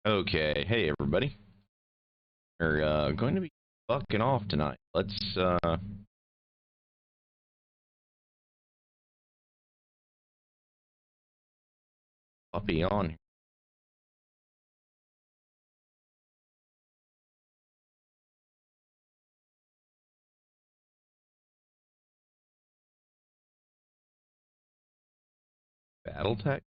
Okay, hey everybody. We're going to be fucking off tonight. Let's puppy on here. Battletech?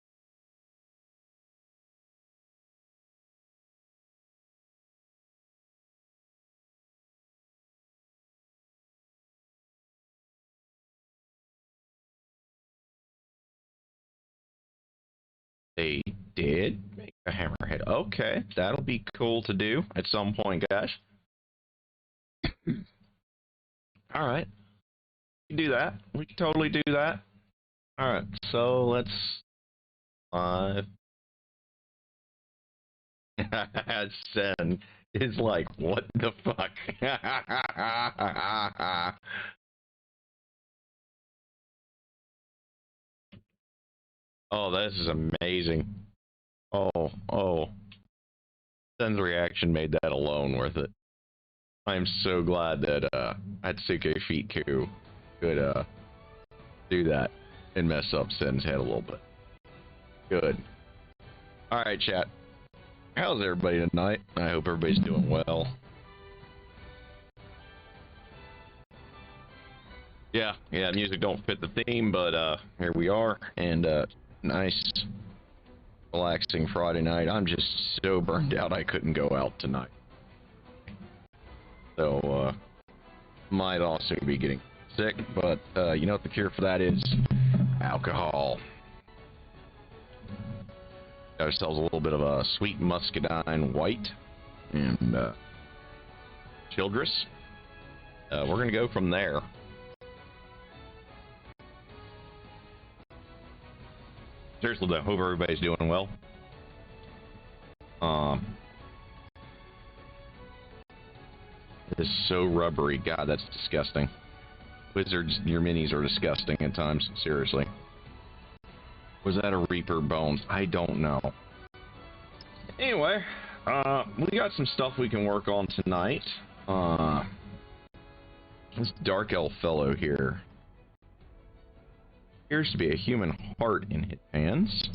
They did make a hammerhead. Okay, that'll be cool to do at some point, guys. Alright, we can do that. We can totally do that. Alright, so let's uh Sen is like, what the fuck? Oh, this is amazing. Oh. Sen's reaction made that alone worth it. I'm so glad that Atsuke Fiku could do that and mess up Sen's head a little bit. Good. Alright, chat. How's everybody tonight? I hope everybody's doing well. Yeah, music don't fit the theme, but here we are, and nice, relaxing Friday night. I'm just so burned out I couldn't go out tonight. So, might also be getting sick, but you know what the cure for that is? Alcohol. Got ourselves a little bit of a sweet muscadine white and Childress. We're gonna go from there. Seriously though, hope everybody's doing well. This is so rubbery. God, that's disgusting. Wizards, your minis are disgusting at times. Seriously. Was that a Reaper Bones? I don't know. Anyway, we got some stuff we can work on tonight. This Dark Elf fellow here appears to be a human heart in his hands.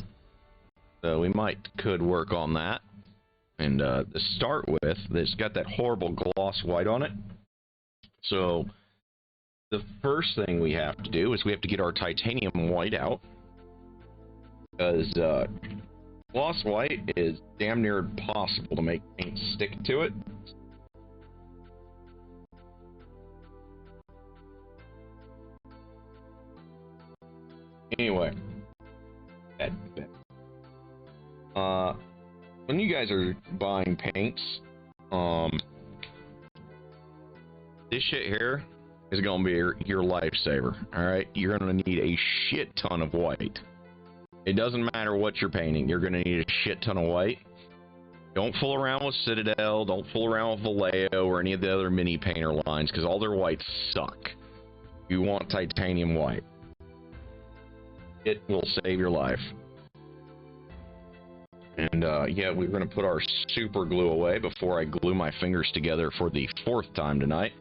So we could work on that. And to start with, it's got that horrible gloss white on it. So the first thing we have to do is we have to get our titanium white out. Because gloss white is damn near impossible to make paint stick to it. Anyway, when you guys are buying paints, this shit here is gonna be your lifesaver. All right, you're gonna need a shit ton of white. It doesn't matter what you're painting, you're gonna need a shit ton of white. Don't fool around with Citadel, don't fool around with Vallejo or any of the other mini painter lines, because all their whites suck. You want titanium white. It will save your life. And yeah, we're going to put our super glue away before I glue my fingers together for the 4th time tonight.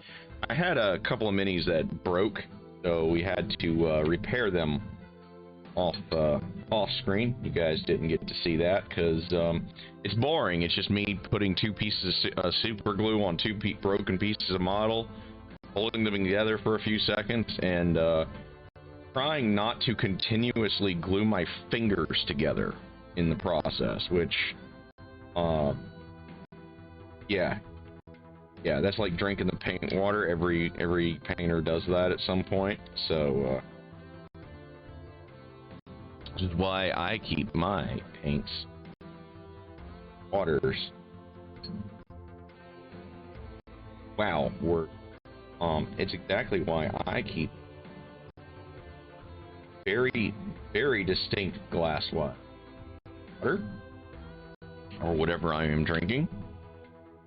I had a couple of minis that broke, so we had to repair them off screen. You guys didn't get to see that because it's boring. It's just me putting 2 pieces of super glue on 2 broken pieces of model, holding them together for a few seconds, and trying not to continuously glue my fingers together in the process, which yeah, that's like drinking the paint water. Every painter does that at some point. So this is why I keep my paints waters. Wow, it's exactly why I keep very, very distinct glass water, or whatever I am drinking.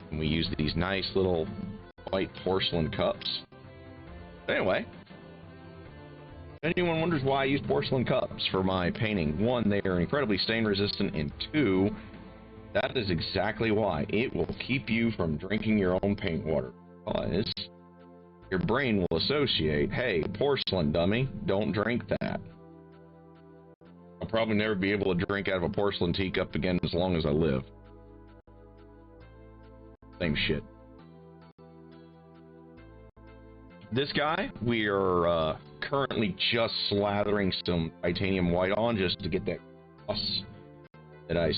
And we use these nice little white porcelain cups. Anyway, if anyone wonders why I use porcelain cups for my painting, 1, they are incredibly stain resistant, and 2, That is exactly why. It will keep you from drinking your own paint water. Because your brain will associate, hey, porcelain dummy, don't drink that. I'll probably never be able to drink out of a porcelain teacup again as long as I live. Same shit. This guy, we are currently just slathering some titanium white on just to get that gloss that I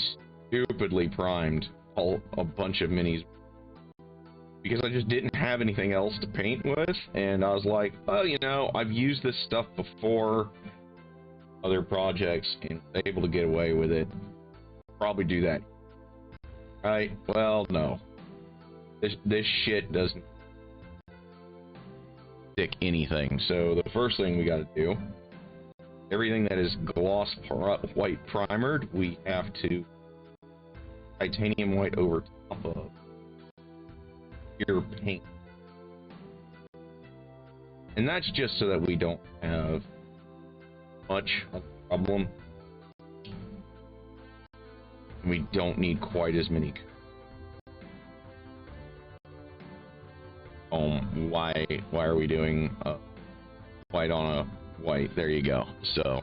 stupidly primed a bunch of minis because I just didn't have anything else to paint with, and I was like, well, you know, I've used this stuff before other projects and was able to get away with it. Probably do that. Right? Well, no. This shit doesn't stick anything. So the first thing we got to do, everything that is gloss white primered, we have to titanium white over top of your paint. And that's just so that we don't have much of a problem. We don't need quite as many. Why are we doing white on a white? There you go. So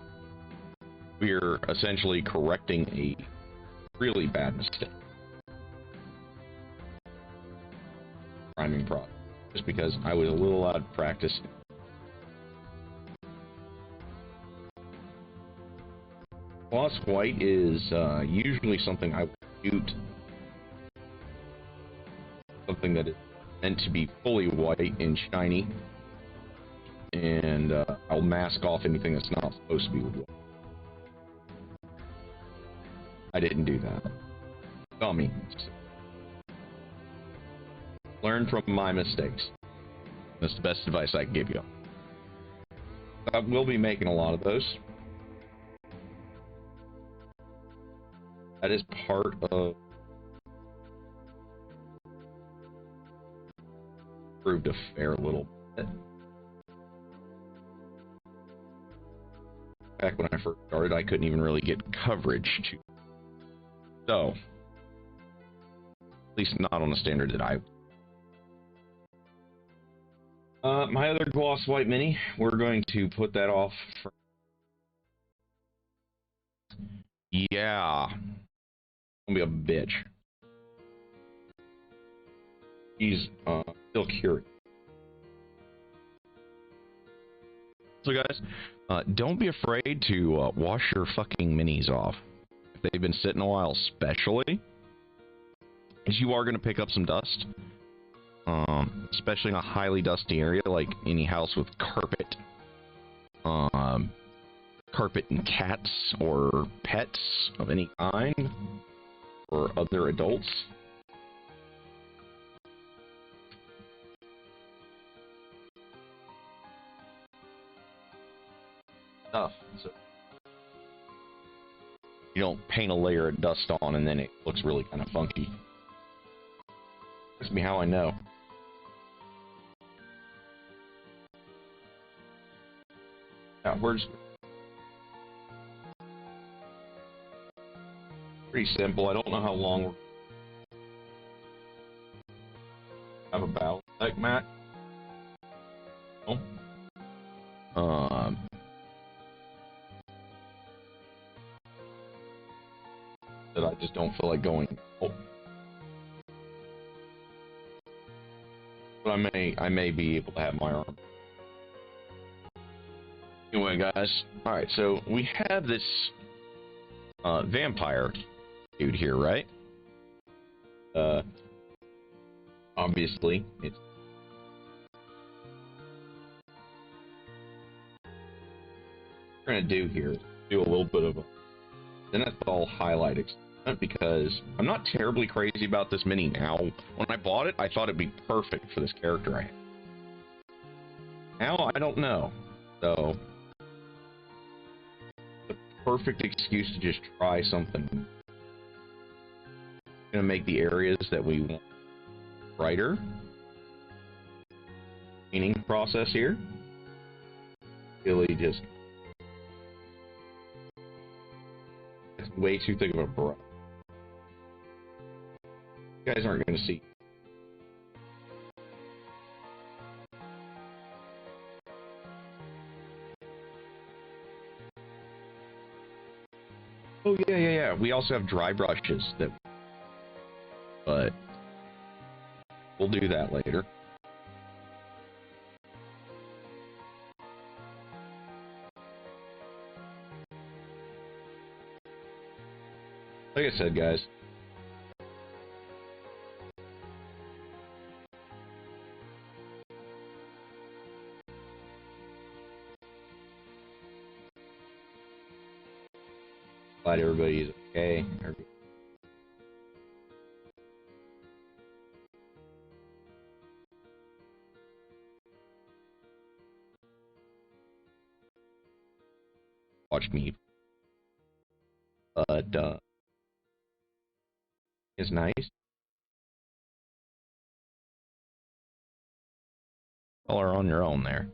we're essentially correcting a really bad mistake. Priming process, just because I was a little out of practice. Gloss white is usually something I would shoot, something that is meant to be fully white and shiny, and I'll mask off anything that's not supposed to be white. I didn't do that. Dummy. Learn from my mistakes. That's the best advice I can give you. I will be making a lot of those. That is part of improved a fair little bit. Back when I first started, I couldn't even really get coverage to. So, at least not on the standard that I. My other gloss white mini, we're going to put that off. Yeah. Gonna be a bitch. He's still curious. So guys, don't be afraid to wash your fucking minis off. If they've been sitting a while, especially, because you are going to pick up some dust. Especially in a highly dusty area like any house with carpet. Carpet and cats or pets of any kind. Or other adults. So you don't paint a layer of dust on and then it looks really kind of funky. That's me how I know. Yeah, we're just pretty simple. I don't know how long we're have a battle deck match. Oh. That I just don't feel like going. Oh. But I may be able to have my arm. Anyway, guys. All right, so we have this vampire dude here, right? Obviously, it's what we're gonna do here is do a little bit of a Zenithal highlight experiment because I'm not terribly crazy about this mini now. When I bought it, I thought it'd be perfect for this character I have. Now I don't know, so the perfect excuse to just try something. Gonna make the areas that we want brighter. Painting process here. Really just it's way too thick of a brush. You guys aren't going to see. Oh, yeah. We also have dry brushes that... But... we'll do that later. Like I said, guys. Glad everybody is okay. Watch me. But, it's nice. All are on your own there.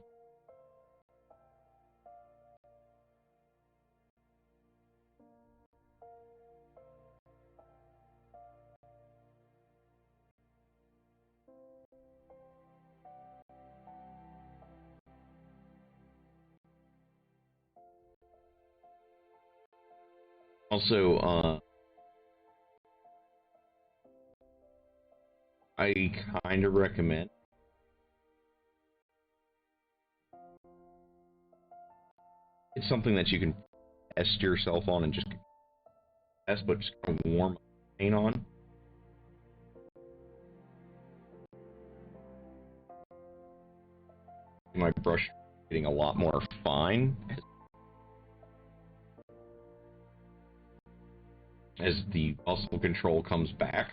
Also, I kind of recommend it's something that you can test yourself on and just test, but just kind of warm paint on. My brush getting a lot more fine as the muscle control comes back.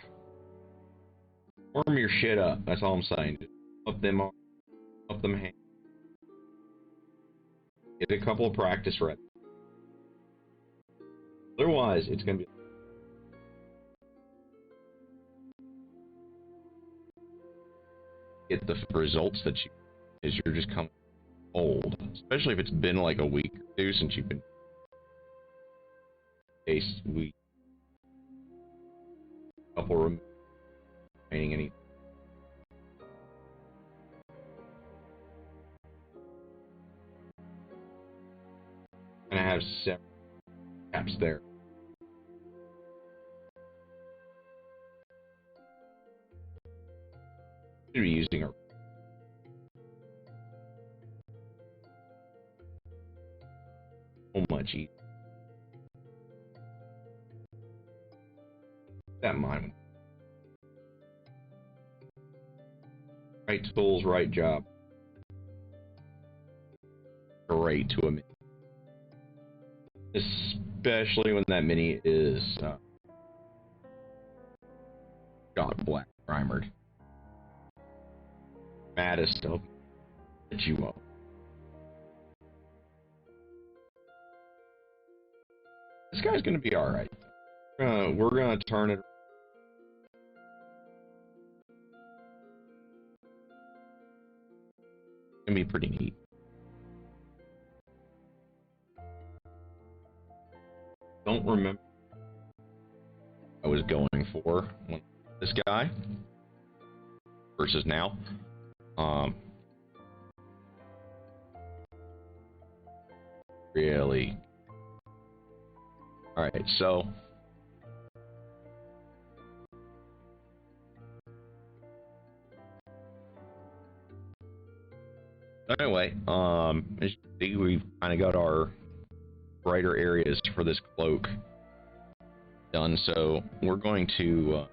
Warm your shit up. That's all I'm saying. Just up them hands. Get a couple of practice reps. Otherwise, it's gonna be. Get the results that you're just coming old, especially if it's been like a week or two since you've been. We couple painting any. And I have several caps there. Should be using a so much easier. That mine. Right tools, right job. Great to a mini. Especially when that mini is got black primered. Maddest stuff that you want. This guy's gonna be alright. We're gonna turn it. It's gonna be pretty neat. Don't remember I was going for this guy versus now. Really. Alright, so anyway, as you see, we've kind of got our brighter areas for this cloak done, so we're going to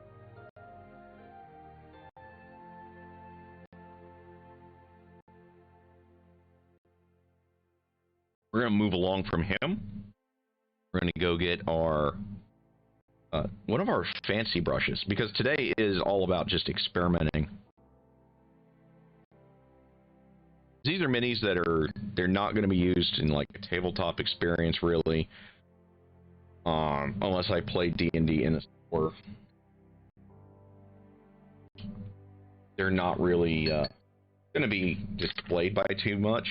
move along from him. We're going to go get our one of our fancy brushes, because today is all about just experimenting. These are minis that they're not going to be used in like a tabletop experience really, unless I play D&D in the store. They're not really going to be displayed by too much,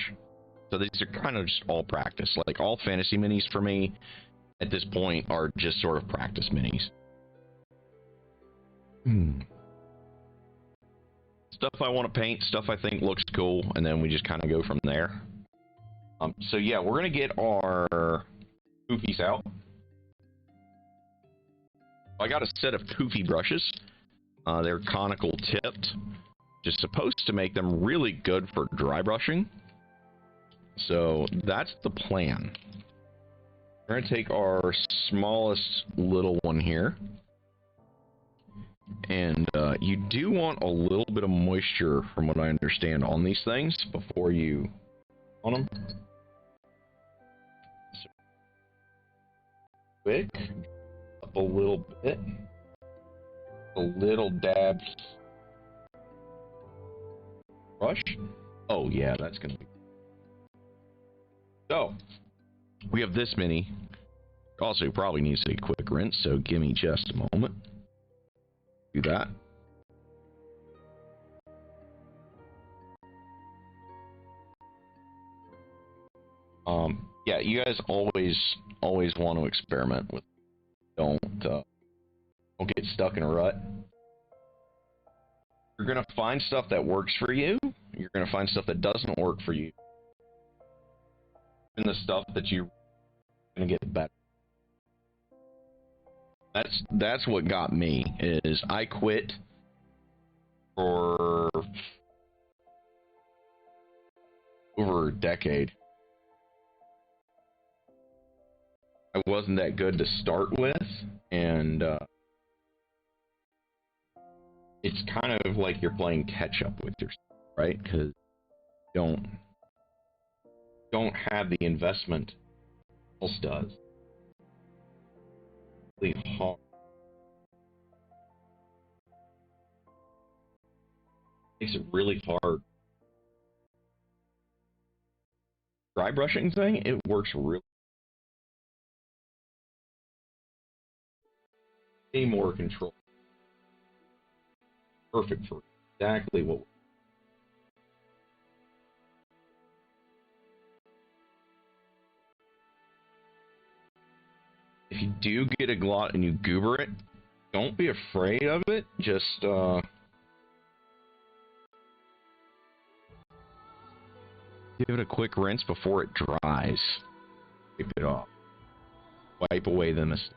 so these are kind of just all practice. Like all fantasy minis for me at this point are just sort of practice minis. Stuff I want to paint, stuff I think looks cool, and then we just kind of go from there. So yeah, we're gonna get our poofies out. I got a set of poofy brushes. They're conical tipped, which is supposed to make them really good for dry brushing. So that's the plan. We're gonna take our smallest little one here. And you do want a little bit of moisture, from what I understand, on these things before you on them. So, quick, up a little bit, a little dab brush. Oh yeah, that's gonna be. So we have this many. Also, probably needs a quick rinse. So give me just a moment. Do that. Yeah, you guys always want to experiment with. Don't get stuck in a rut. You're gonna find stuff that works for you. You're gonna find stuff that doesn't work for you. And the stuff that you're gonna get better. That's what got me. Is I quit for over a decade. I wasn't that good to start with, and it's kind of like you're playing catch up with yourself, right? Because you don't have the investment else does. Really hard. Makes it really hard. Dry brushing thing, it works really. Way more control. Perfect for exactly what. If you do get a glot and you goober it, don't be afraid of it. Just give it a quick rinse before it dries. Wipe it off. Wipe away the mist.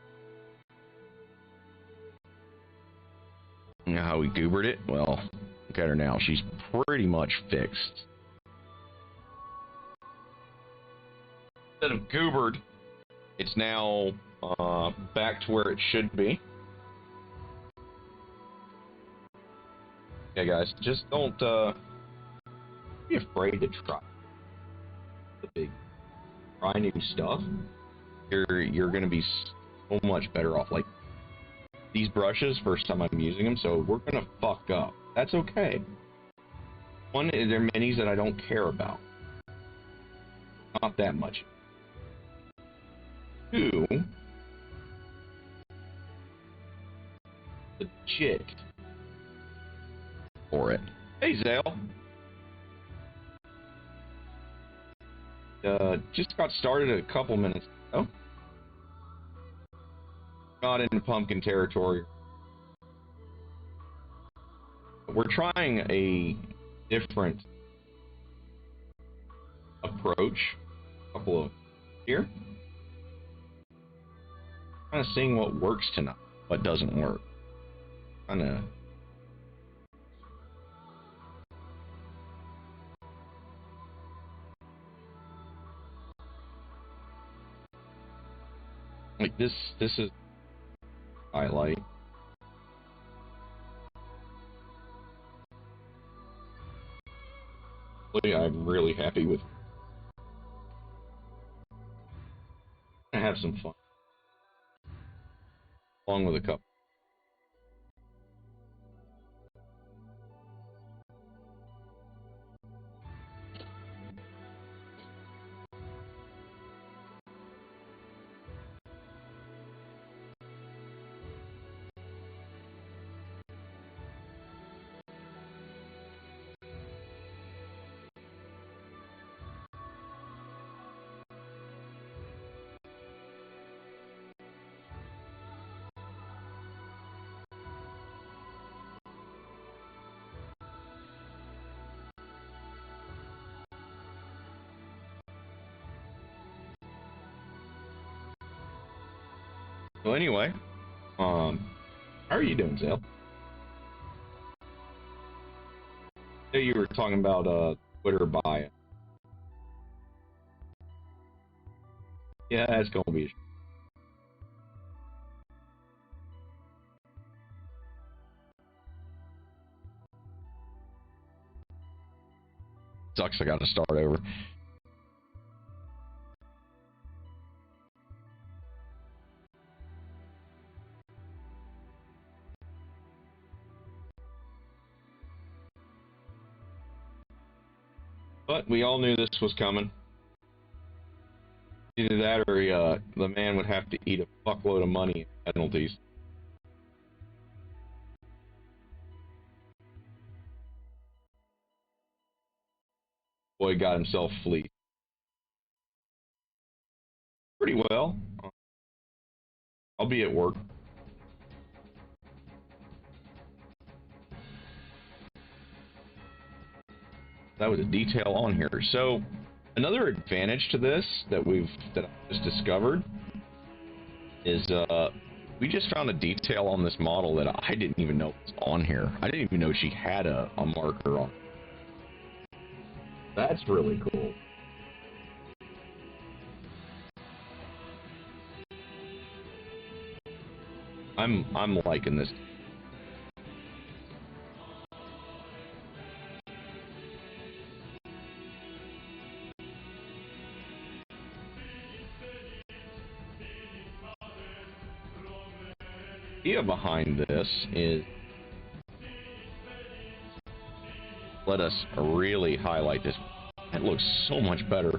You know how we goobered it? Well, look at her now. She's pretty much fixed. Instead of goobered, it's now back to where it should be. Okay, guys, just don't be afraid to try new stuff. You're gonna be so much better off. Like these brushes, first time I'm using them, so we're gonna fuck up. That's okay. One, there are minis that I don't care about. Not that much. Two, legit for it. Hey, Zale. Just got started a couple minutes ago. Not in pumpkin territory. We're trying a different approach. A couple of here. Kind of seeing what works tonight, what doesn't work. Kind of. Like this is highlight. I'm really happy with. I have some fun along with a couple. So anyway, how are you doing, Zale? Yeah, you were talking about Twitter bio. Yeah, that's gonna be. Sucks. I got to start over. But we all knew this was coming. Either that or the man would have to eat a fuckload of money in penalties. Boy got himself fleeced. Pretty well. I'll be at work. That was a detail on here. So another advantage to this that I just discovered is we just found a detail on this model that I didn't even know was on here. I didn't even know she had a marker on. That's really cool. I'm liking this. The idea behind this is let us really highlight this. It looks so much better.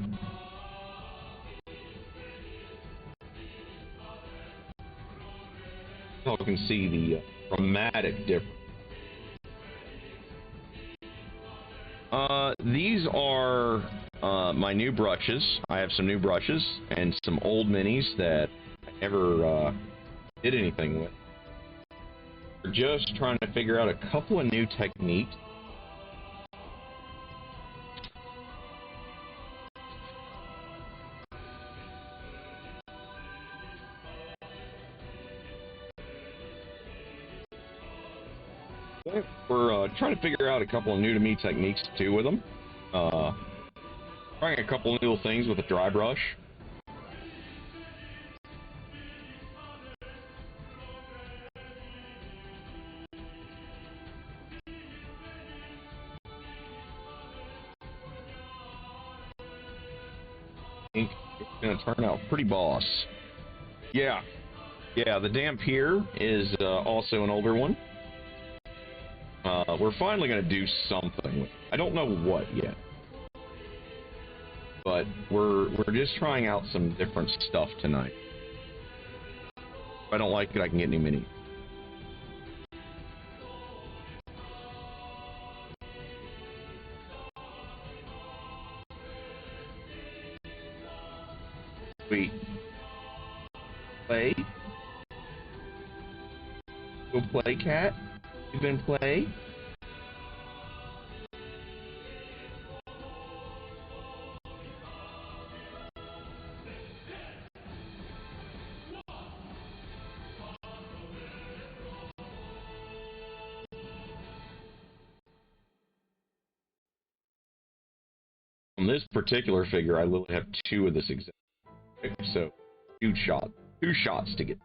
You can see the dramatic difference. These are my new brushes. I have some new brushes and some old minis that I never did anything with. We're just trying to figure out a couple of new techniques. We're trying to figure out a couple of new to me techniques too with them. Trying a couple of new things with a dry brush. I think it's going to turn out pretty boss. Yeah, the Dampier is also an older one. We're finally going to do something with it. I don't know what yet. But we're just trying out some different stuff tonight. If I don't like it, I can get new minis. Sweet. Play? Go play, cat? You been play? On this particular figure, I literally have two of this exact figure, so two shots to get.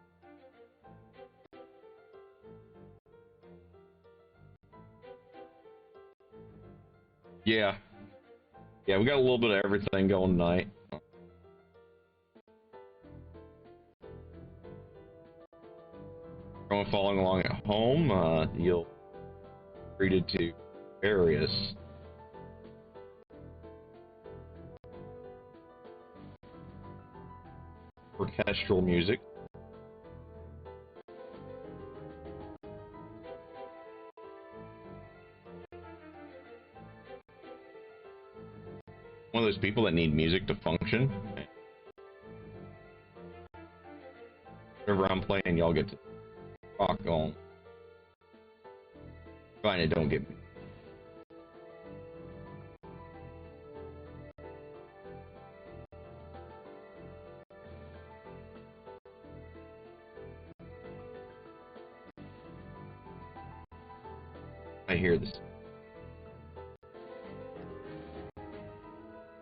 Yeah, we got a little bit of everything going tonight. If following along at home, you'll be treated to various orchestral music. One of those people that need music to function. Whenever I'm playing, y'all get to rock on. Fine, it don't get me. I hear this.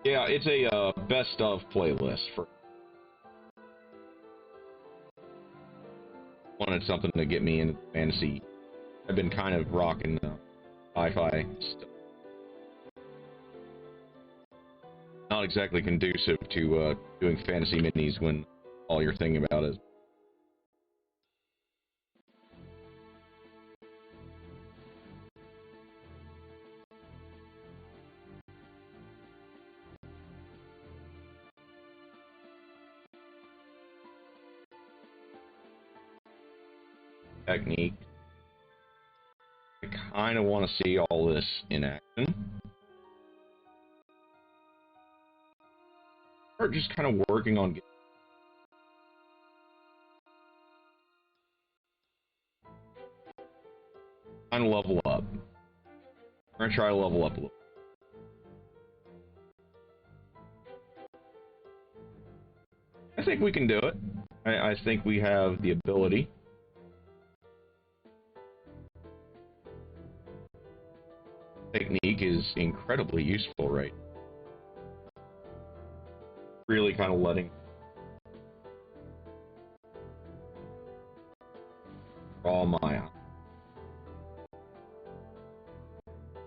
Yeah, it's a best of playlist for. Wanted something to get me into fantasy. I've been kind of rocking sci-fi stuff. Not exactly conducive to doing fantasy minis when all you're thinking about is. Technique. I kind of want to see all this in action. Or just kind of working on trying to level up. We're gonna try to level up a little. I think we can do it. I think we have the ability. Technique is incredibly useful, right? Really kind of letting draw my eye.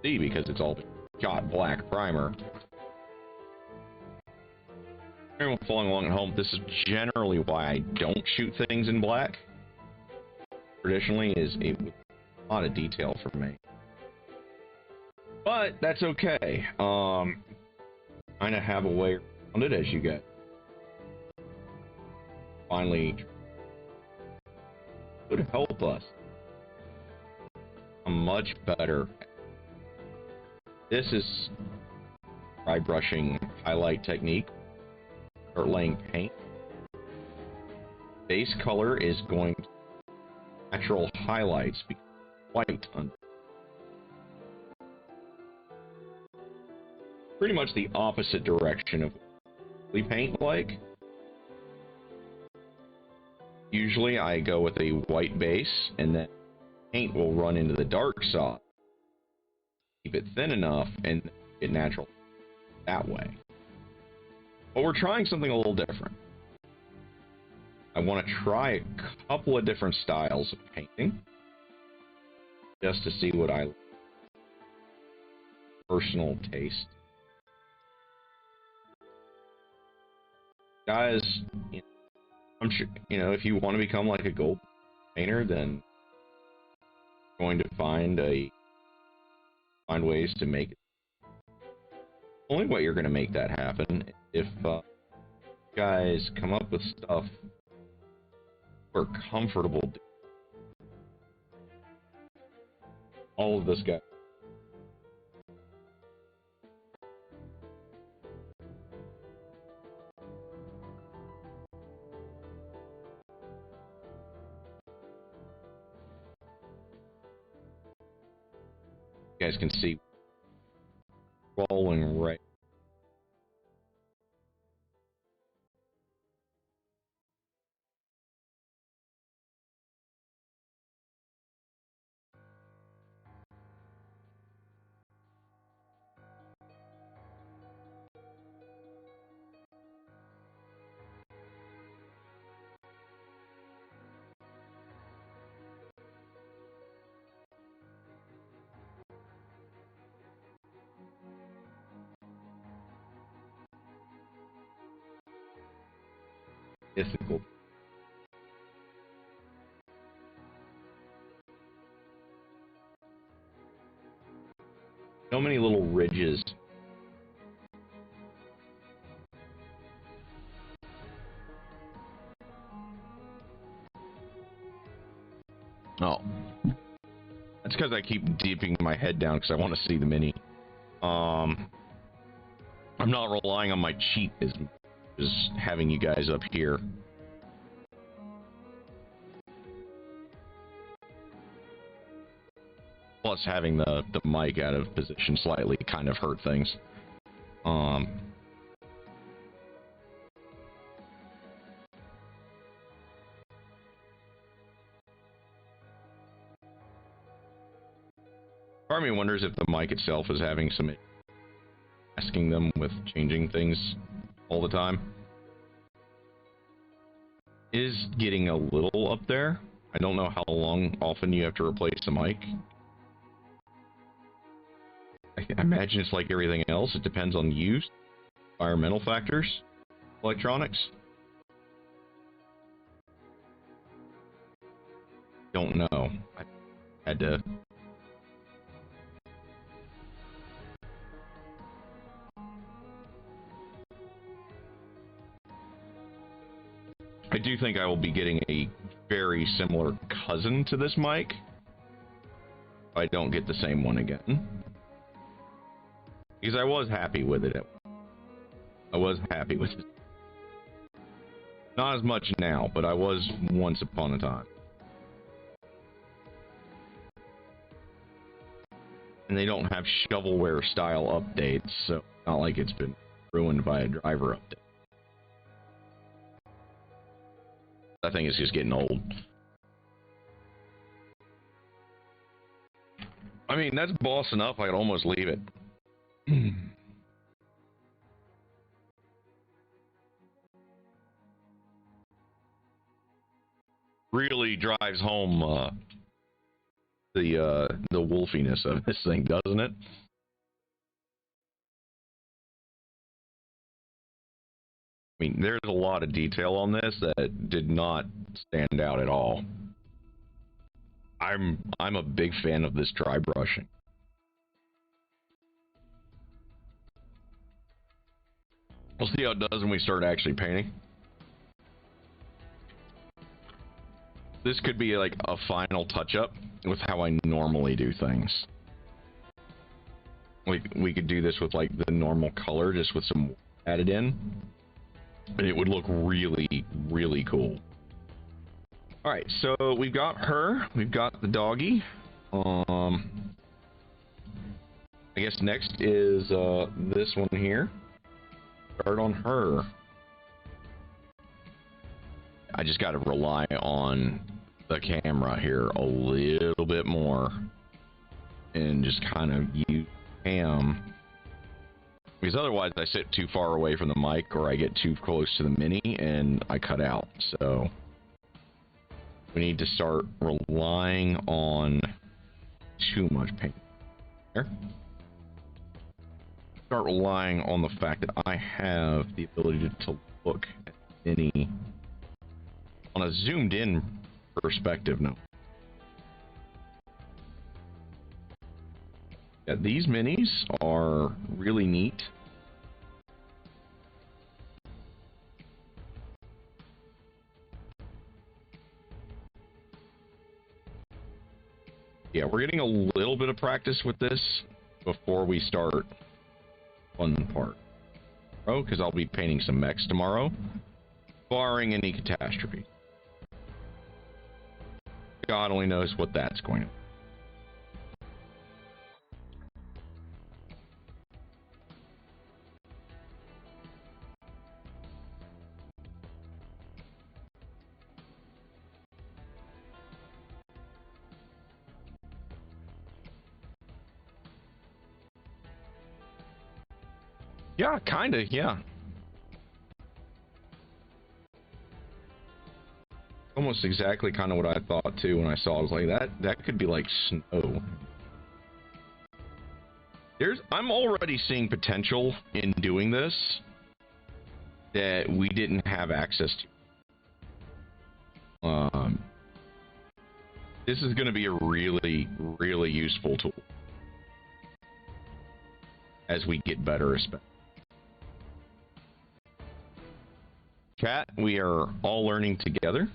See, because it's all shot black primer. Everyone following along at home, this is generally why I don't shoot things in black. Traditionally, is a lot of detail for me. But that's okay. Kind of have a way around it as you get finally would help us. I'm much better. This is dry brushing highlight technique. Start laying paint. Base color is going to natural highlights be white under. Pretty much the opposite direction of what we paint like. Usually I go with a white base and then paint will run into the dark side. Keep it thin enough and get natural that way. But we're trying something a little different. I want to try a couple of different styles of painting just to see what I personal taste. Guys, I'm sure, if you want to become like a gold painter, then you're going to find ways to make it. Only way you're going to make that happen if guys come up with stuff we're comfortable doing. All of this guy. You guys can see rolling right. Difficult. So many little ridges. Oh. That's because I keep dipping my head down because I want to see the mini. I'm not relying on my cheat as having you guys up here. Plus having the mic out of position slightly kind of hurt things. Part of me wonders if the mic itself is having some asking them with changing things all the time. Is getting a little up there. I don't know how often you have to replace a mic. I imagine it's like everything else. It depends on use, environmental factors, electronics. Don't know. I had to. I do think I will be getting a very similar cousin to this mic. If I don't get the same one again. Because I was happy with it. I was happy with it. Not as much now, but I was once upon a time. And they don't have shovelware style updates, so it's not like it's been ruined by a driver update. I think it's just getting old. I mean, that's boss enough, I could almost leave it. Really drives home the wolfiness of this thing, doesn't it? I mean, there's a lot of detail on this that did not stand out at all. I'm a big fan of this dry brushing. We'll see how it does when we start actually painting. This could be like a final touch-up with how I normally do things. We could do this with like the normal color, just with some added in. And it would look really, really cool. Alright, so we've got her. We've got the doggy. I guess next is this one here. Start on her. I just got to rely on the camera here a little bit more. And just kind of use cam. Because otherwise I sit too far away from the mic or I get too close to the mini and I cut out. So we need to start relying on too much paint there. Start relying on the fact that I have the ability to look at mini on a zoomed in perspective now. Yeah, these minis are really neat. Yeah, we're getting a little bit of practice with this before we start one part. Oh, because I'll be painting some mechs tomorrow, barring any catastrophe. God only knows what that's going to be. Yeah, kinda, yeah. Almost exactly kind of what I thought too when I saw it. I was like, that could be like snow. I'm already seeing potential in doing this that we didn't have access to. This is going to be a really, really useful tool as we get better, especially. Chat, we are all learning together.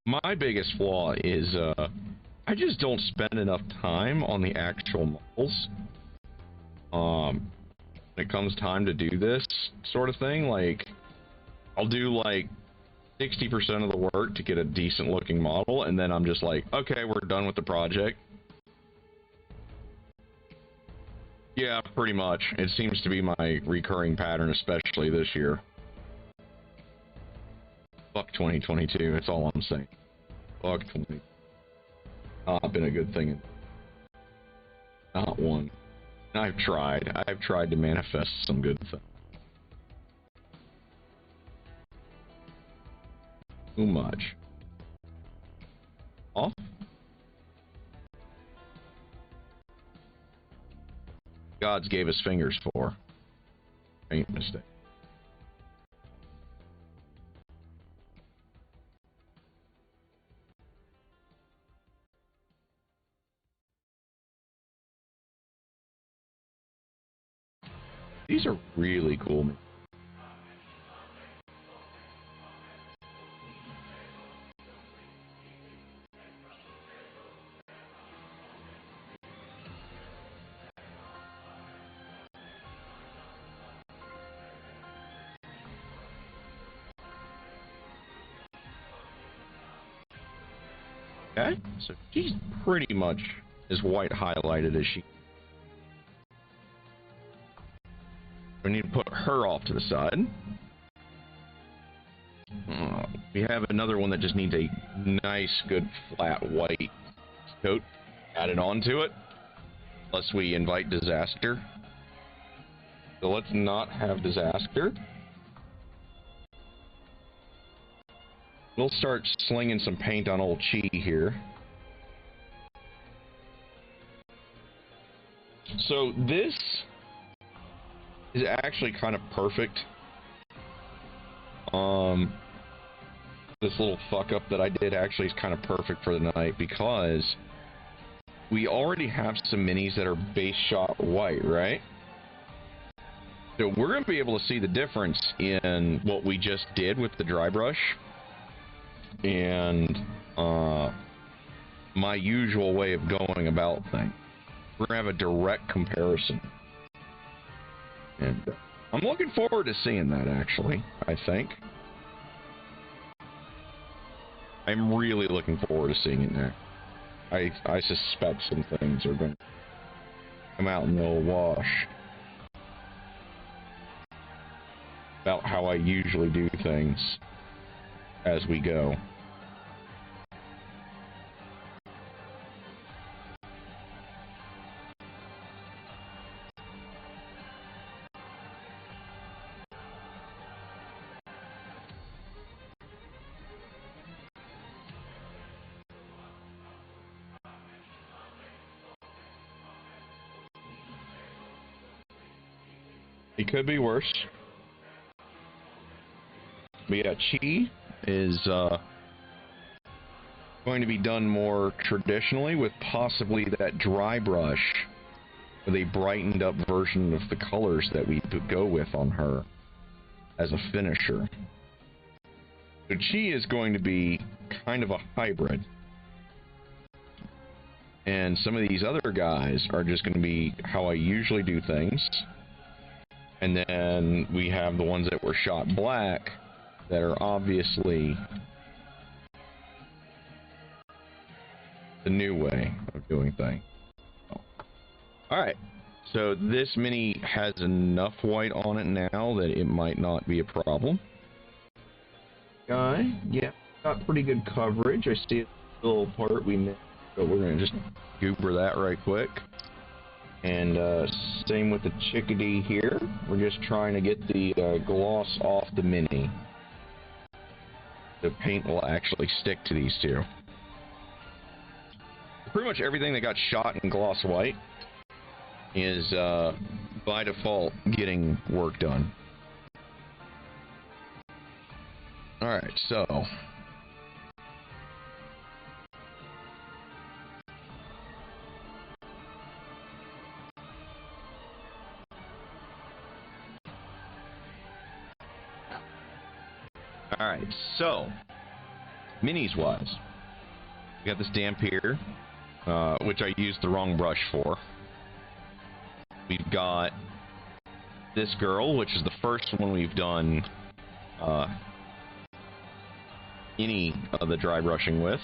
My biggest flaw is I just don't spend enough time on the actual models. When it comes time to do this sort of thing, like I'll do like 60% of the work to get a decent looking model, and then I'm just like, okay, we're done with the project. Yeah, pretty much. It seems to be my recurring pattern, especially this year. Fuck 2022, that's all I'm saying. Fuck 20. Not been a good thing. Not one. I've tried to manifest some good things. Too much. Off? Gods gave us fingers for. Ain't a mistake. These are really cool. Okay, so she's pretty much as white highlighted as she. We need to put her off to the side. We have another one that just needs a nice, good, flat white coat added onto it. Unless we invite disaster. So let's not have disaster. We'll start slinging some paint on old Chi here. So this is actually kind of perfect. This little fuck up that I did actually is kind of perfect for the night because we already have some minis that are base shot white, right? So we're going to be able to see the difference in what we just did with the dry brush and my usual way of going about things. We're going to have a direct comparison. And I'm looking forward to seeing that, actually, I think. I'm really looking forward to seeing it now. I suspect some things are going to come out in the wash. About how I usually do things as we go. It could be worse. But yeah, Chi is going to be done more traditionally with possibly that dry brush with a brightened up version of the colors that we go with on her as a finisher. So Chi is going to be kind of a hybrid. And some of these other guys are just going to be how I usually do things. And then we have the ones that were shot black that are obviously the new way of doing things. Alright, so this mini has enough white on it now that it might not be a problem. Guy, yeah, got pretty good coverage. I see a little part we missed, but we're going to just goober that right quick. And same with the chickadee here. We're just trying to get the gloss off the mini. The paint will actually stick to these two. Pretty much everything that got shot in gloss white is by default getting work done. Alright, so Alright, so minis wise, we got this damp here, which I used the wrong brush for. We've got this girl, which is the first one we've done any of the dry brushing with.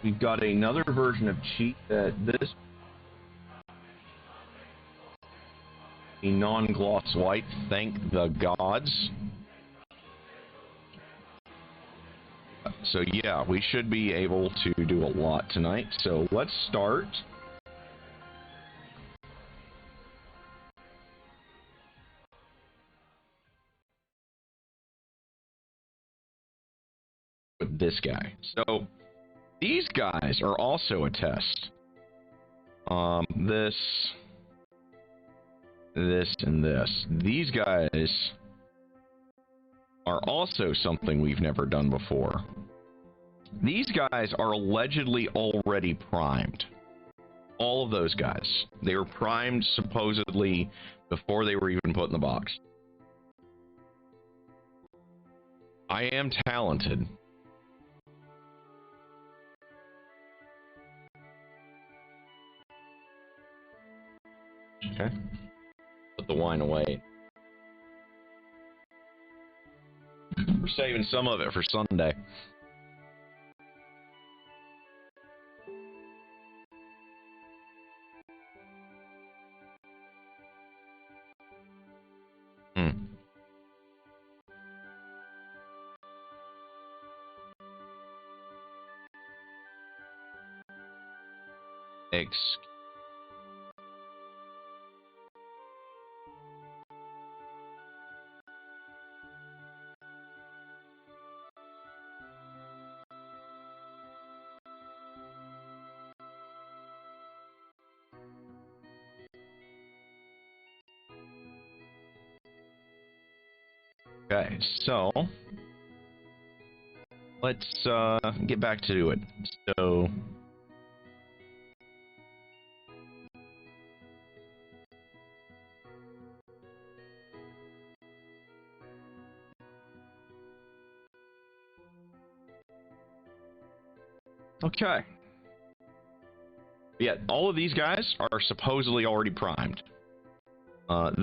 We've got another version of Cheat that this the non-gloss white. Thank the gods. So yeah, we should be able to do a lot tonight. So let's start. With this guy. So these guys are also a test. This, and this. These guys are also something we've never done before. These guys are allegedly already primed. All of those guys. They were primed supposedly before they were even put in the box. I am talented. Okay. Put the wine away. We're saving some of it for Sunday. Okay, so let's get back to it. So okay. Yeah, all of these guys are supposedly already primed.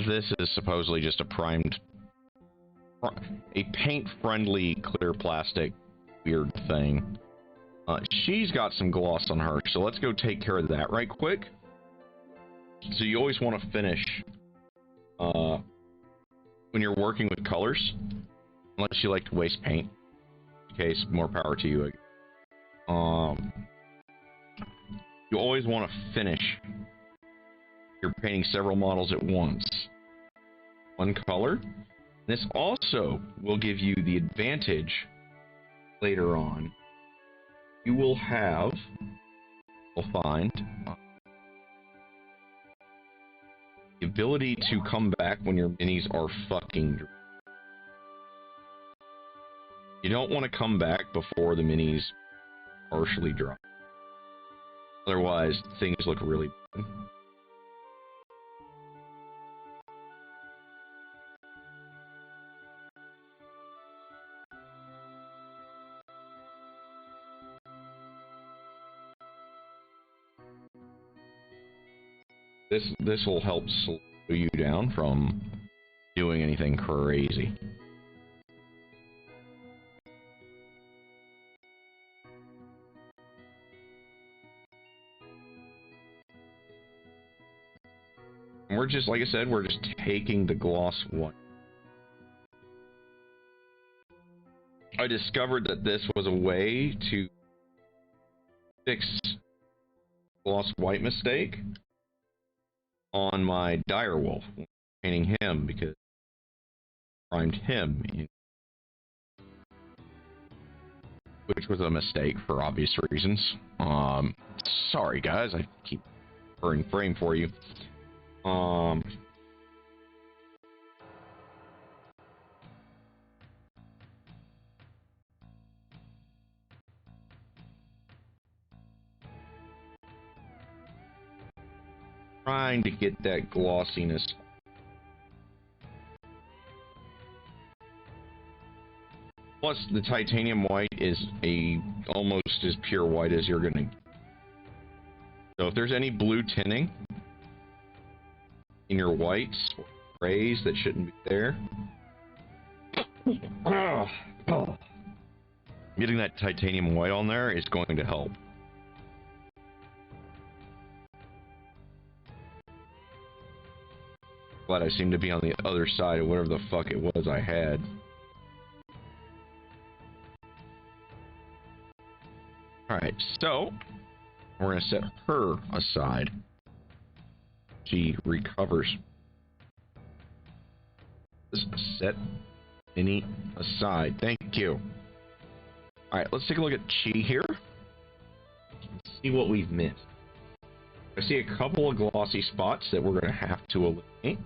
This is supposedly just a primed, a paint-friendly clear plastic weird thing. She's got some gloss on her, so let's go take care of that right quick. So you always want to finish when you're working with colors, unless you like to waste paint. In case, more power to you. You always want to finish. You're painting several models at once. One color. This also will give you the advantage later on. You will have, we'll find, the ability to come back when your minis are fucking dry. You don't want to come back before the minis partially dry. Otherwise, things look really bad. This will help slow you down from doing anything crazy. And we're just, like I said, we're just taking the gloss one. I discovered that this was a way to fix gloss white mistake on my direwolf, painting him because I primed him, which was a mistake for obvious reasons. Sorry guys, I keep burning frame for you. Trying to get that glossiness. Plus, the titanium white is almost as pure white as you're gonna. So if there's any blue tinting in your whites or grays that shouldn't be there, getting that titanium white on there is going to help. Glad I seem to be on the other side of whatever the fuck it was I had. Alright, so we're gonna set her aside. She recovers. Just set Minnie aside. Thank you. Alright, let's take a look at Chi here. Let's see what we've missed. I see a couple of glossy spots that we're going to have to eliminate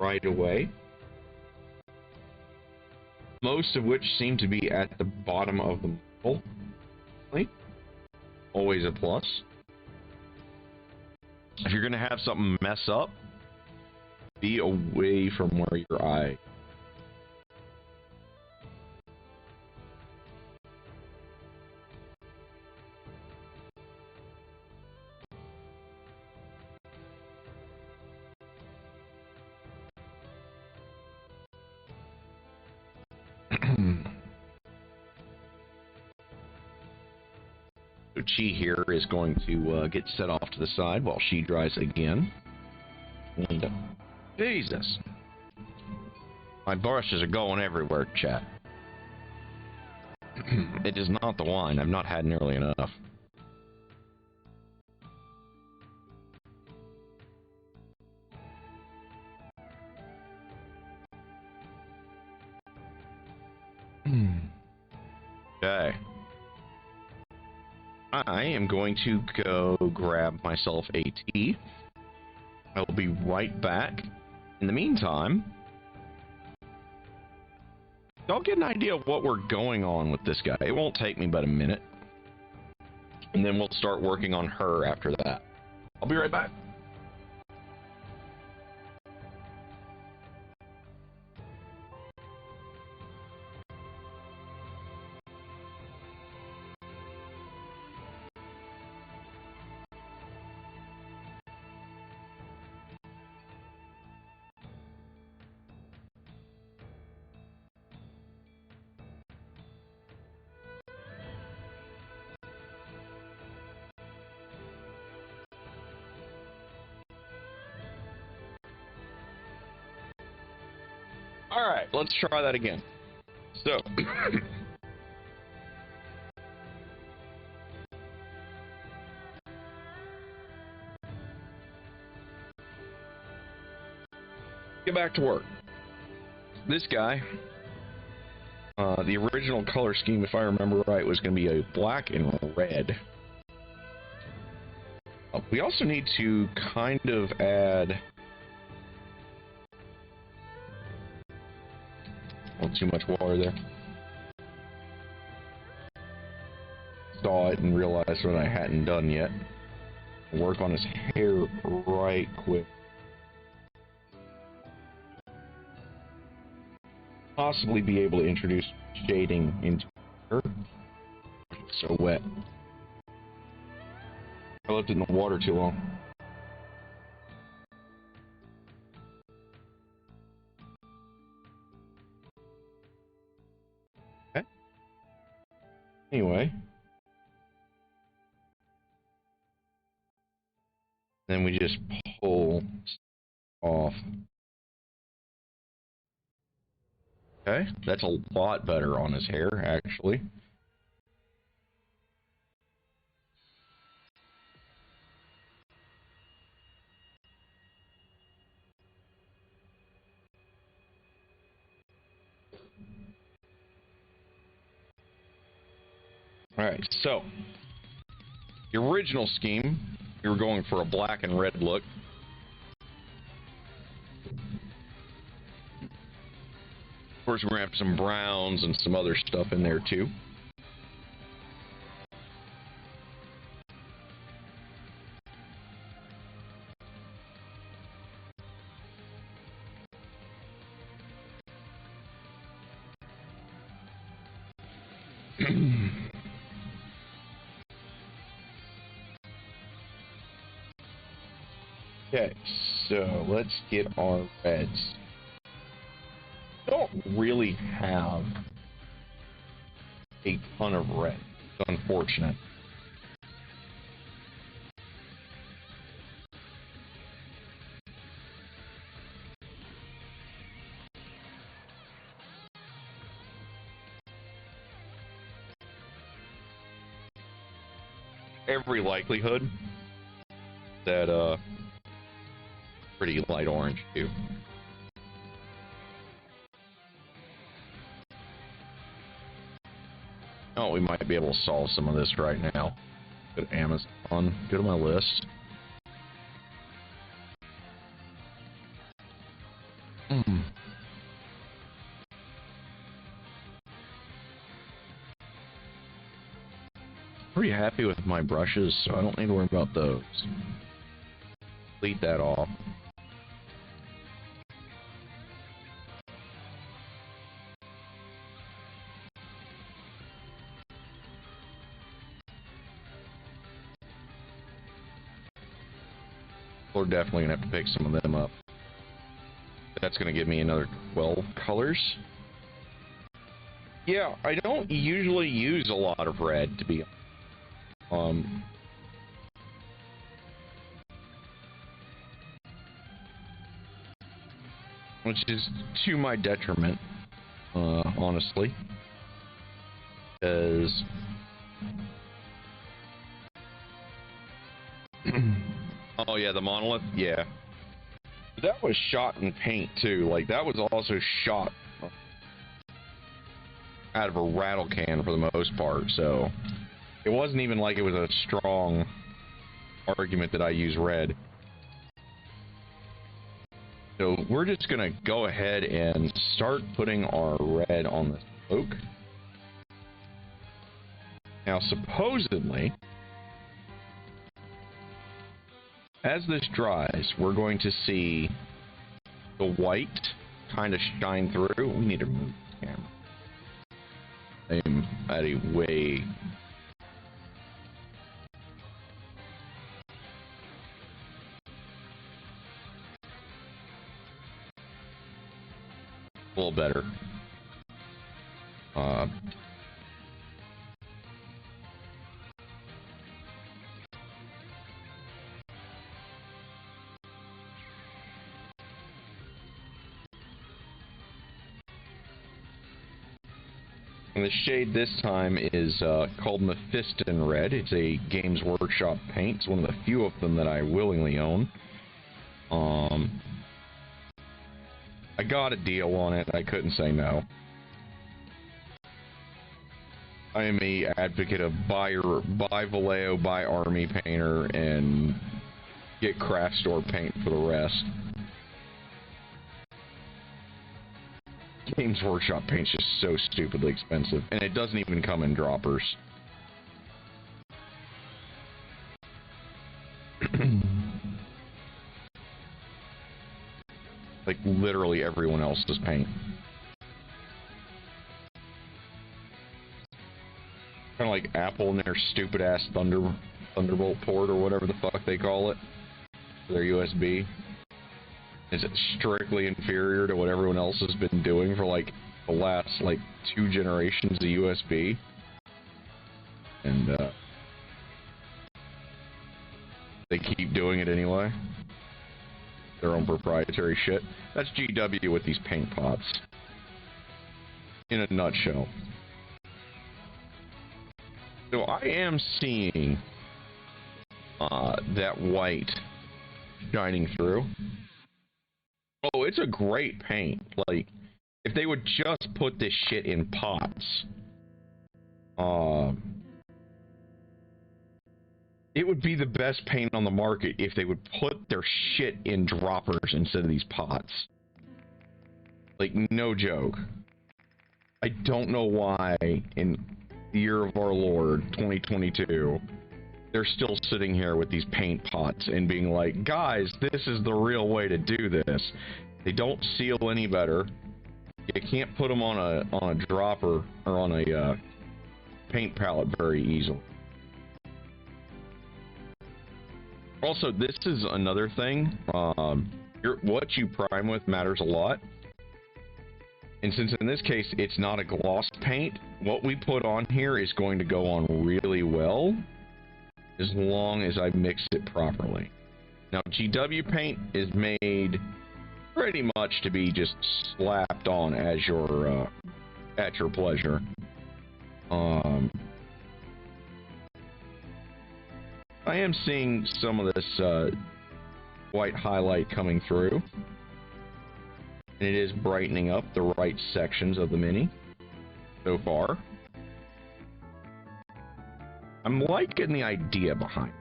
right away. Most of which seem to be at the bottom of the model. Always a plus. If you're going to have something mess up, be away from where your eye. So Chi here is going to get set off to the side while she dries again. And, Jesus. My brushes are going everywhere, chat. It is not the wine. I've not had nearly enough. Okay. I am going to go grab myself a tea. I will be right back. In the meantime, y'all get an idea of what we're going on with this guy. It won't take me but a minute. And then we'll start working on her after that. I'll be right back. Alright, let's try that again. So, get back to work. This guy, the original color scheme, if I remember right, was going to be a black and red. We also need to kind of add... Not too much water there. Saw it and realized what I hadn't done yet. Work on his hair right quick. Possibly be able to introduce shading into her. It's so wet. I left it in the water too long. Anyway, then we just pull off. Okay, that's a lot better on his hair, actually. Alright, so the original scheme, we were going for a black and red look. Of course, we're going to have some browns and some other stuff in there too. Okay, so let's get our reds. Don't really have a ton of red. It's unfortunate. every likelihood that pretty light orange too. Oh, we might be able to solve some of this right now. Go to Amazon, go to my list. Pretty happy with my brushes, so I don't need to worry about those. Delete that off. We're definitely gonna have to pick some of them up. That's gonna give me another 12 colors. Yeah, I don't usually use a lot of red, to be which is to my detriment, honestly, because oh yeah, the monolith, yeah, that was shot in paint too. Like that was also shot out of a rattle can for the most part, so it wasn't even like it was a strong argument that I use red. So we're just gonna go ahead and start putting our red on the smoke. Now supposedly, as this dries, we're going to see the white kind of shine through. We need to move the camera. I'm at a way... a little better. And the shade this time is called Mephiston Red. It's a Games Workshop paint. It's one of the few of them that I willingly own. I got a deal on it. I couldn't say no. I am a advocate of buy Vallejo, buy Army Painter, and get craft store paint for the rest. Games Workshop paint's just so stupidly expensive, and it doesn't even come in droppers. Like literally everyone else's paint. Kind of like Apple and their stupid ass Thunderbolt port or whatever the fuck they call it. Their USB. Is it strictly inferior to what everyone else has been doing for like the last like 2 generations of USB? And they keep doing it anyway. Their own proprietary shit. That's GW with these paint pots. In a nutshell. So I am seeing that white shining through. Oh, it's a great paint. Like, if they would just put this shit in pots, it would be the best paint on the market if they would put their shit in droppers instead of these pots. Like, no joke. I don't know why in the year of our Lord, 2022, they're still sitting here with these paint pots and being like, guys, this is the real way to do this. They don't seal any better. You can't put them on a dropper or on a paint palette very easily. Also, this is another thing. What you prime with matters a lot. And since in this case it's not a gloss paint, what we put on here is going to go on really well as long as I mix it properly. Now, GW paint is made pretty much to be just slapped on as your at your pleasure. I am seeing some of this white highlight coming through. And it is brightening up the right sections of the Mini so far. I'm liking the idea behind it.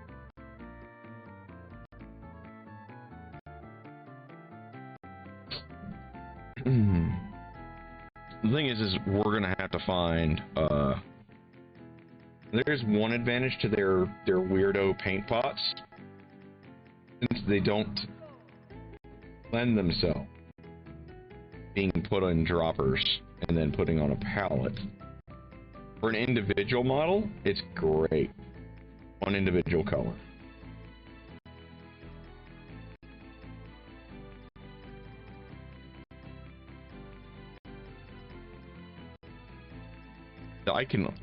The thing is we're gonna have to find there's one advantage to their weirdo paint pots, since they don't lend themselves being put on droppers and then putting on a pallet. For an individual model, it's great. One individual color.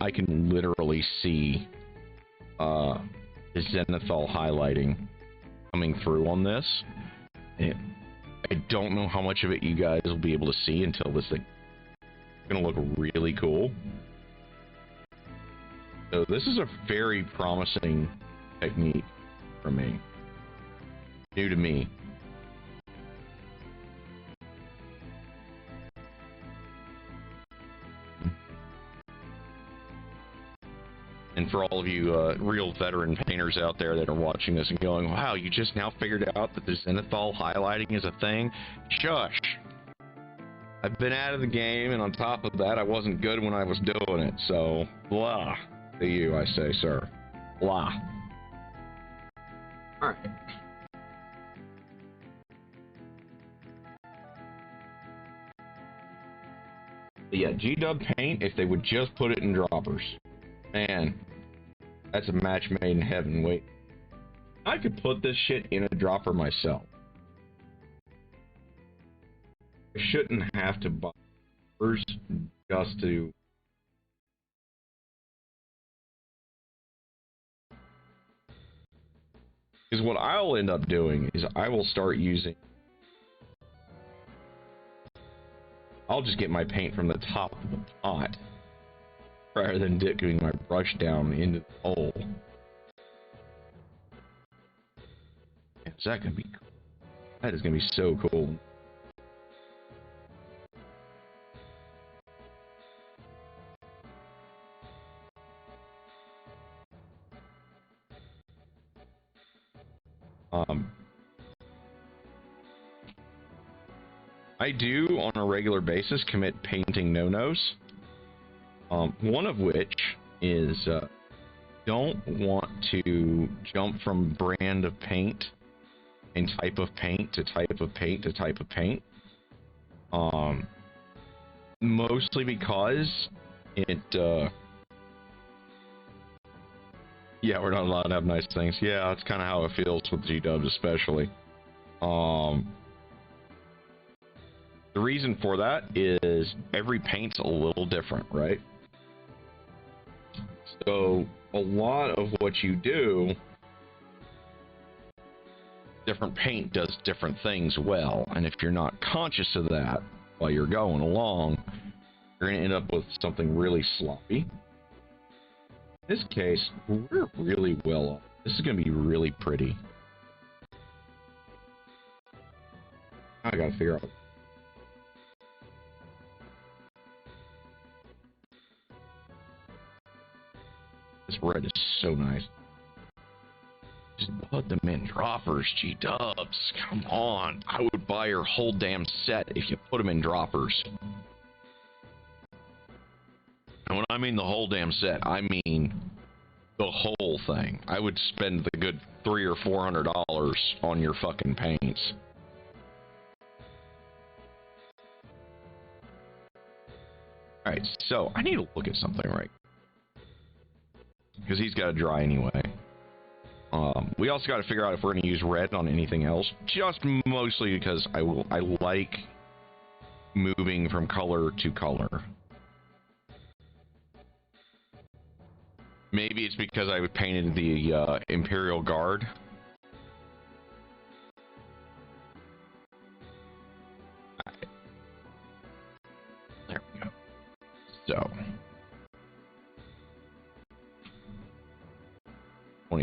I can literally see the zenithal highlighting coming through on this. And I don't know how much of it you guys will be able to see until this thing is gonna look really cool. So this is a very promising technique for me. New to me. And for all of you real veteran painters out there that are watching this and going, wow, you just now figured out that the zenithal highlighting is a thing? Shush! I've been out of the game, and on top of that, I wasn't good when I was doing it, so blah to you, I say, sir. Blah. Alright. Yeah, G-Dub paint, if they would just put it in droppers. Man, that's a match made in heaven. Wait, I could put this shit in a dropper myself. I shouldn't have to buy droppers just to... Because what I'll end up doing is I will start using... I'll just get my paint from the top of the pot, rather than dipping my brush down into the hole. Is that gonna be cool? That is gonna be so cool. I do on a regular basis commit painting no-nos. One of which is don't want to jump from brand of paint and type of paint to type of paint to type of paint. Mostly because it yeah, we're not allowed to have nice things. Yeah, that's kind of how it feels with G-Dubs especially. The reason for that is every paint's a little different, right? So a lot of what you do, different paint does different things well, and if you're not conscious of that while you're going along, you're going to end up with something really sloppy. In this case, we're really well off. This is going to be really pretty. I gotta figure out. This red is so nice. Just put them in droppers, G-Dubs. Come on. I would buy your whole damn set if you put them in droppers. And when I mean the whole damn set, I mean the whole thing. I would spend the good $300 or $400 on your fucking paints. Alright, so I need to look at something right. Because he's got to dry anyway. We also got to figure out if we're going to use red on anything else. Just mostly because I like moving from color to color. Maybe it's because I painted the Imperial Guard. There we go. So.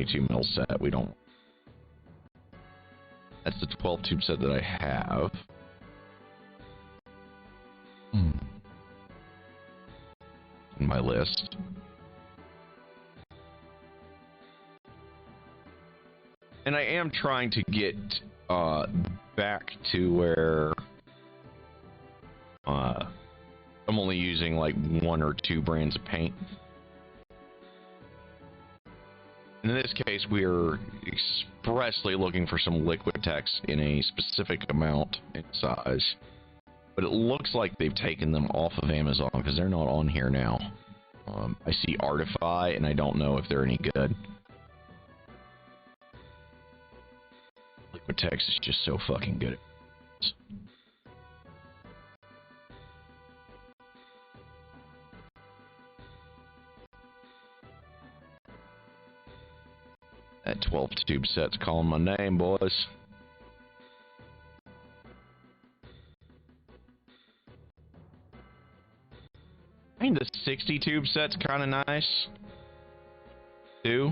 22 mil set. We don't. That's the 12 tube set that I have. In my list. And I am trying to get back to where I'm only using like 1 or 2 brands of paint. In this case, we are expressly looking for some Liquitex in a specific amount and size. But it looks like they've taken them off of Amazon because they're not on here now. I see Artify, and I don't know if they're any good. Liquitex is just so fucking good. That 12 tube set's calling my name, boys. I mean, the 60 tube set's kind of nice, too.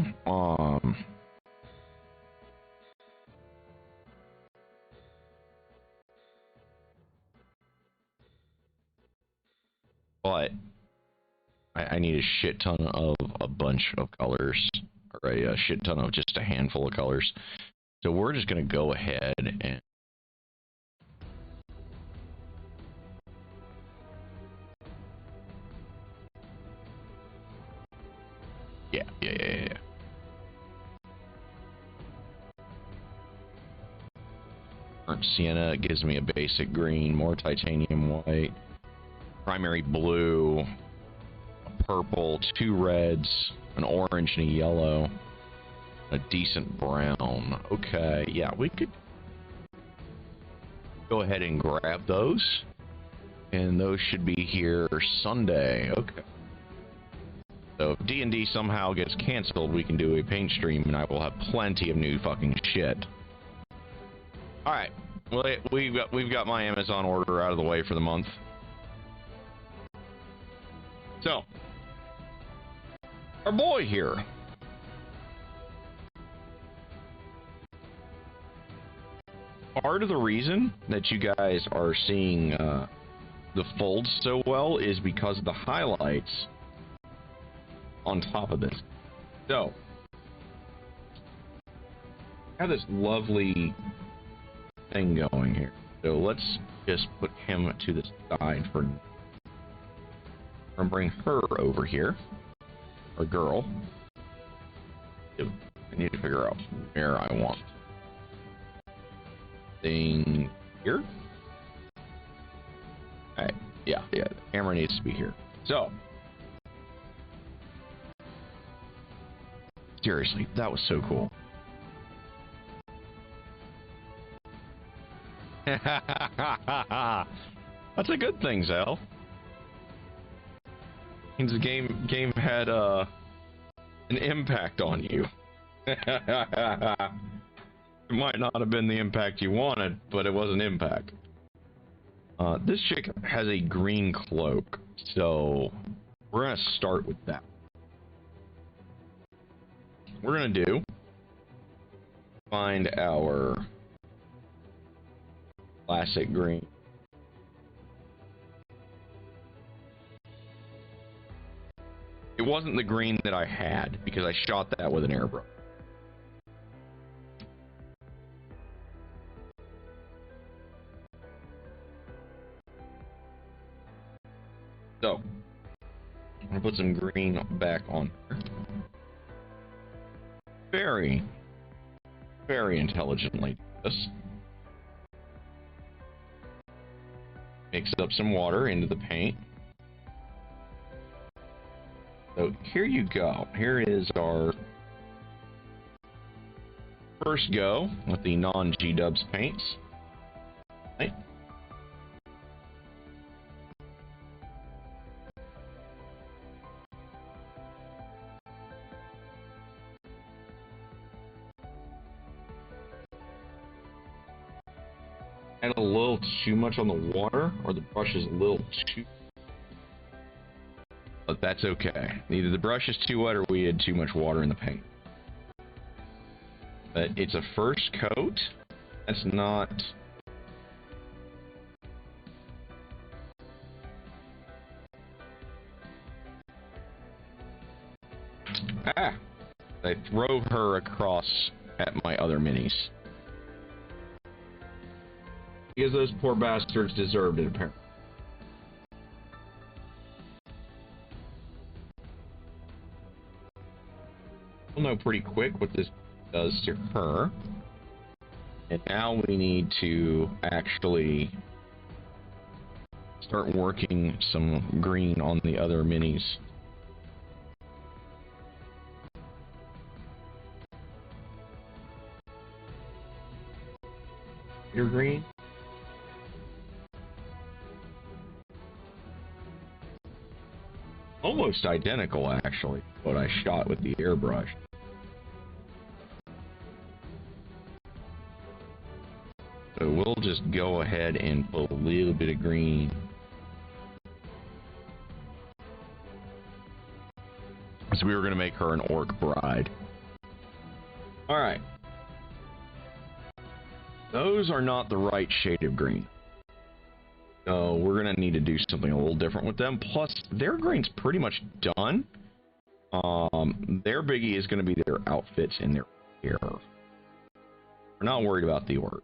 But I need a shit ton of a bunch of colors, or a shit ton of just a handful of colors. So we're just gonna go ahead and yeah. Burnt sienna gives me a basic green, more titanium white, primary blue, a purple, 2 reds, an orange and a yellow, a decent brown. Okay, yeah, we could go ahead and grab those, and those should be here Sunday. Okay. So if D&D somehow gets canceled, we can do a paint stream, and I will have plenty of new fucking shit. All right, well, we've got my Amazon order out of the way for the month. So, our boy here. Part of the reason that you guys are seeing the folds so well is because of the highlights on top of this. So, I have this lovely thing going here. So let's just put him to the side for now. I'm gonna bring her over here. Or girl. I need to figure out where I want. Thing here? Alright, yeah, the camera needs to be here. So, seriously, that was so cool. That's a good thing, Zell. Means the game had an impact on you. It might not have been the impact you wanted, but it was an impact. This chick has a green cloak, so we're gonna start with that. We're gonna find our classic green. It wasn't the green that I had because I shot that with an airbrush. So, I'm gonna put some green back on her. Very, very intelligently do this. Mix up some water into the paint. So here you go. Here is our first go with the non-G-Dubs paints. Right. Add a little too much on the water, or the brush is a little too... But that's okay. Either the brush is too wet or we had too much water in the paint. But it's a first coat. That's not... Ah! I throw her across at my other minis. Because those poor bastards deserved it, apparently. We'll know pretty quick what this does to her. And now we need to actually start working some green on the other minis. Your green? Almost identical, actually, what I shot with the airbrush. So we'll just go ahead and put a little bit of green. So we were going to make her an orc bride. Alright. Those are not the right shade of green. So we're going to need to do something a little different with them. Plus, their green's pretty much done. Their biggie is going to be their outfits and their hair. We're not worried about the orc.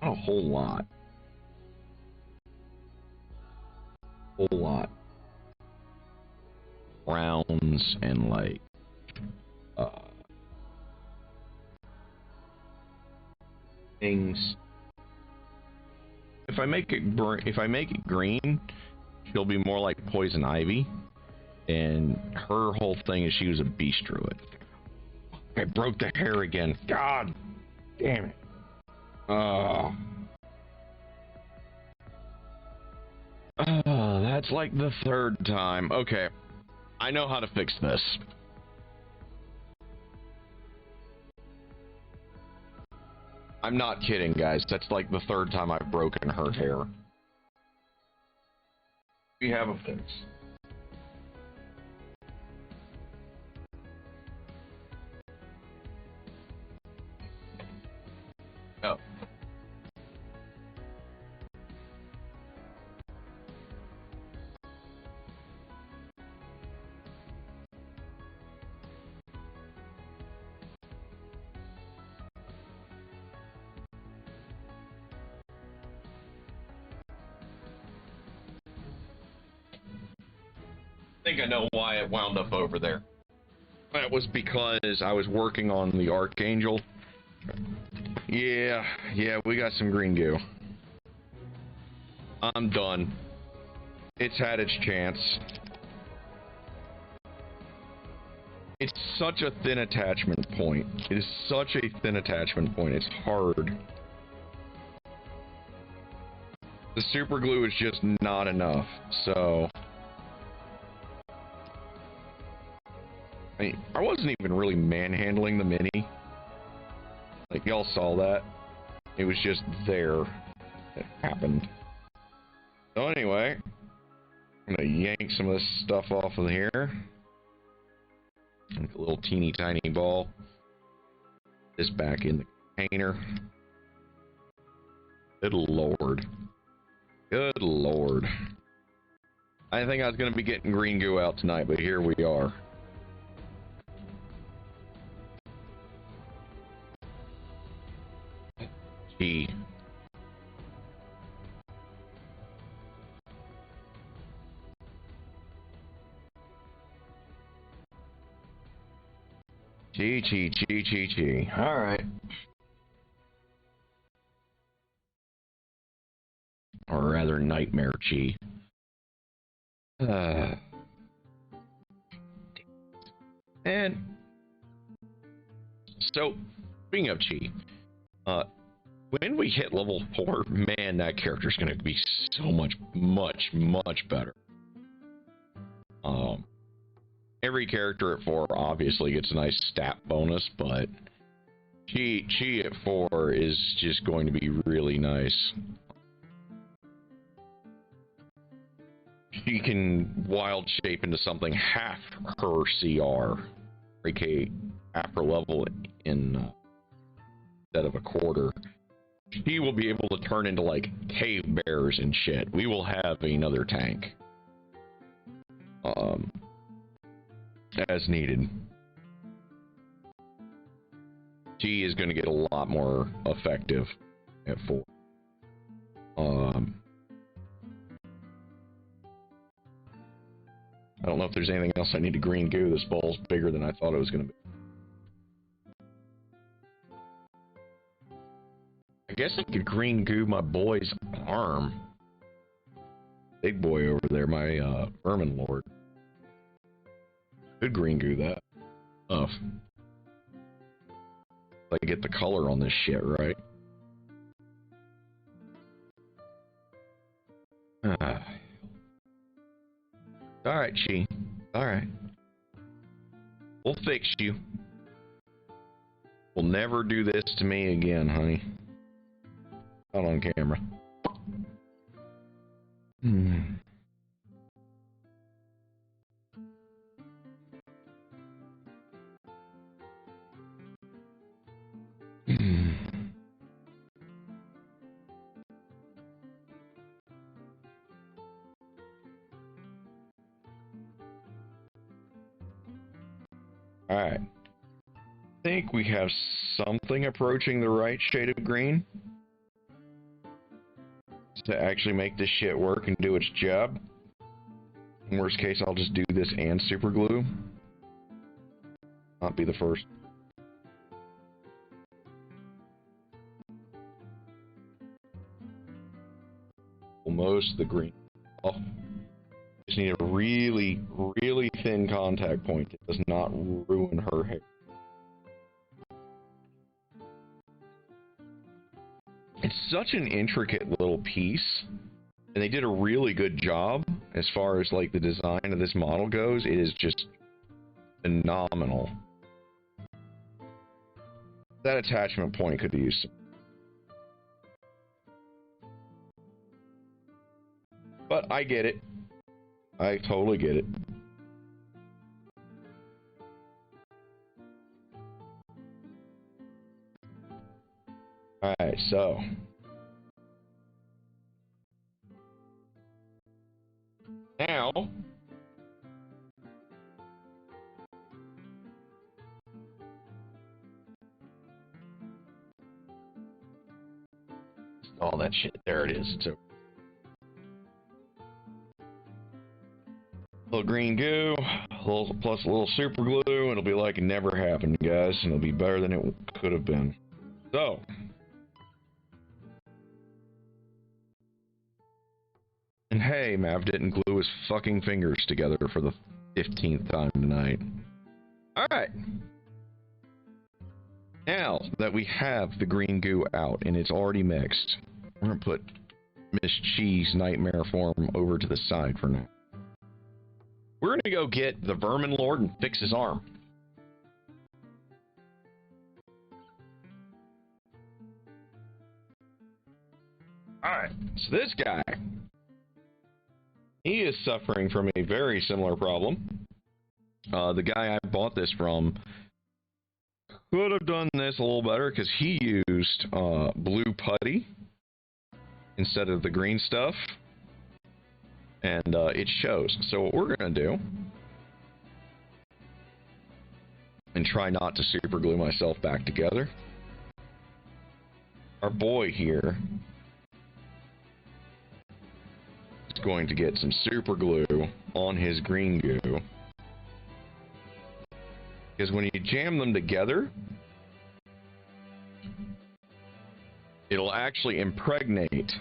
Not a whole lot. Whole lot. Browns and like things. If I make it green, she'll be more like Poison Ivy, and her whole thing is she was a beast druid. I broke the hair again. God damn it. That's like the third time. Okay. I know how to fix this. I'm not kidding, guys. That's like the third time I've broken her hair. We have a fix. Oh. I think I know why it wound up over there. That was because I was working on the Archangel. Yeah, we got some green goo. I'm done. It's had its chance. It's such a thin attachment point. It is such a thin attachment point. It's hard. The super glue is just not enough, so... I wasn't even really manhandling the mini. Like, y'all saw that. It was just there. It happened. So anyway, I'm gonna yank some of this stuff off of here. Make a little teeny tiny ball. This back in the container. Good lord. Good lord. I didn't think I was gonna be getting green goo out tonight, but here we are. G. G. All right. Or rather, Nightmare G. And so, speaking of Chi, when we hit level 4, man, that character's going to be so much better. Every character at 4 obviously gets a nice stat bonus, but Chi at 4 is just going to be really nice. she can wild shape into something half her CR, aka half her level in instead of a quarter. She will be able to turn into like cave bears and shit. We will have another tank. As needed. She is going to get a lot more effective at 4. I don't know if there's anything else I need to green goo. This ball's bigger than I thought it was going to be. I guess I could green goo my boy's arm. Big boy over there, my Vermin Lord. Could green goo that. If I get the color on this shit right. Alright, Chi. Alright. We'll fix you. We'll never do this to me again, honey. Not on camera. Alright. I think we have something approaching the right shade of green to actually make this shit work and do its job. In worst case, I'll just do this and super glue. Not be the first. Most of the green off. Just need a really, really thin contact point that does not ruin her hair. It's such an intricate little piece, and they did a really good job as far as like the design of this model goes. It is just phenomenal. That attachment point could be used. But I get it. I totally get it. Alright, so. Now. All that shit. There it is. It's over. Little green goo, plus a little super glue, and it'll be like it never happened, guys, and it'll be better than it could have been. So, and hey, Mav didn't glue his fucking fingers together for the 15th time tonight. Alright. Now that we have the green goo out and it's already mixed, we're gonna put Miss Chi's nightmare form over to the side for now. We're gonna go get the Vermin Lord and fix his arm. Alright, so this guy, he is suffering from a very similar problem. The guy I bought this from could have done this a little better because he used blue putty instead of the green stuff. And it shows. So what we're going to do, and try not to super glue myself back together, our boy here is going to get some super glue on his green goo. Because when you jam them together, it'll actually impregnate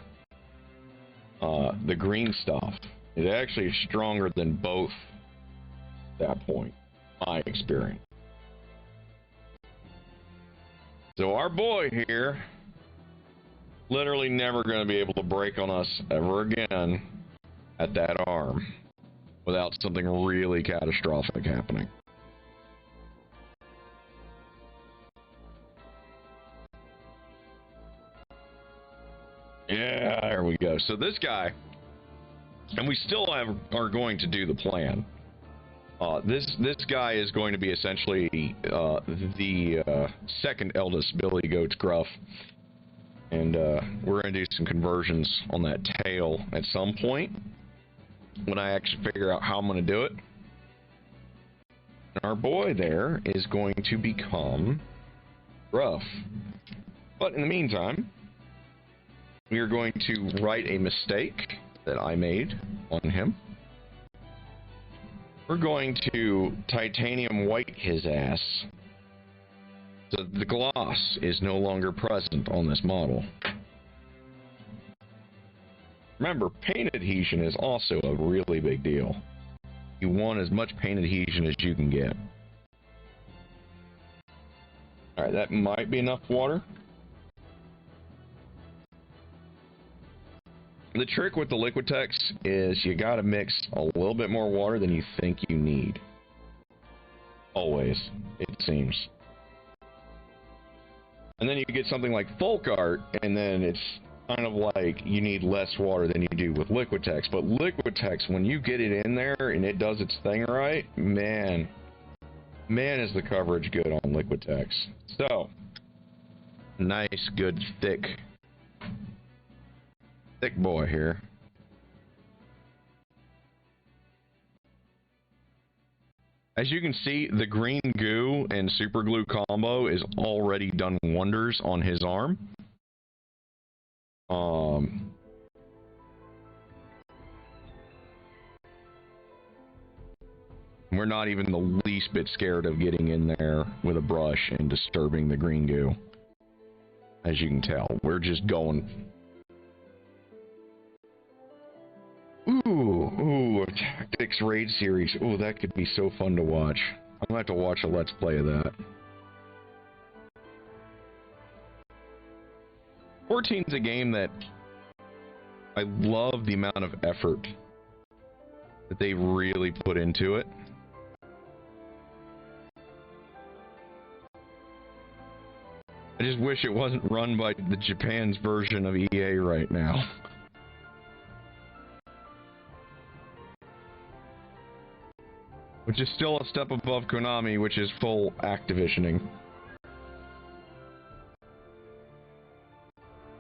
the green stuff. It actually is stronger than both at that point, my experience. So our boy here, literally never going to be able to break on us ever again at that arm without something really catastrophic happening. Yeah, there we go. So this guy And we still are going to do the plan. This guy is going to be essentially the second eldest Billy Goat Gruff. And we're going to do some conversions on that tail at some point when I actually figure out how I'm going to do it. And our boy there is going to become Gruff. But in the meantime, we are going to right a mistake that I made on him. We're going to titanium white his ass. So the gloss is no longer present on this model. Remember, paint adhesion is also a really big deal. You want as much paint adhesion as you can get. Alright, that might be enough water. The trick with the Liquitex is you gotta mix a little bit more water than you think you need. Always, it seems. And then you get something like Folk Art, and then it's kind of like you need less water than you do with Liquitex. But Liquitex, when you get it in there and it does its thing right, man is the coverage good on Liquitex. So, nice, good, thick boy here. As you can see, the green goo and super glue combo is already done wonders on his arm. We're not even the least bit scared of getting in there with a brush and disturbing the green goo. As you can tell, we're just going. Ooh, a Tactics Raid Series. Ooh, that could be so fun to watch. I'm gonna have to watch a Let's Play of that. 14's a game that I love the amount of effort that they really put into it. I just wish it wasn't run by the Japan's version of EA right now. Which is still a step above Konami, which is full Activisioning.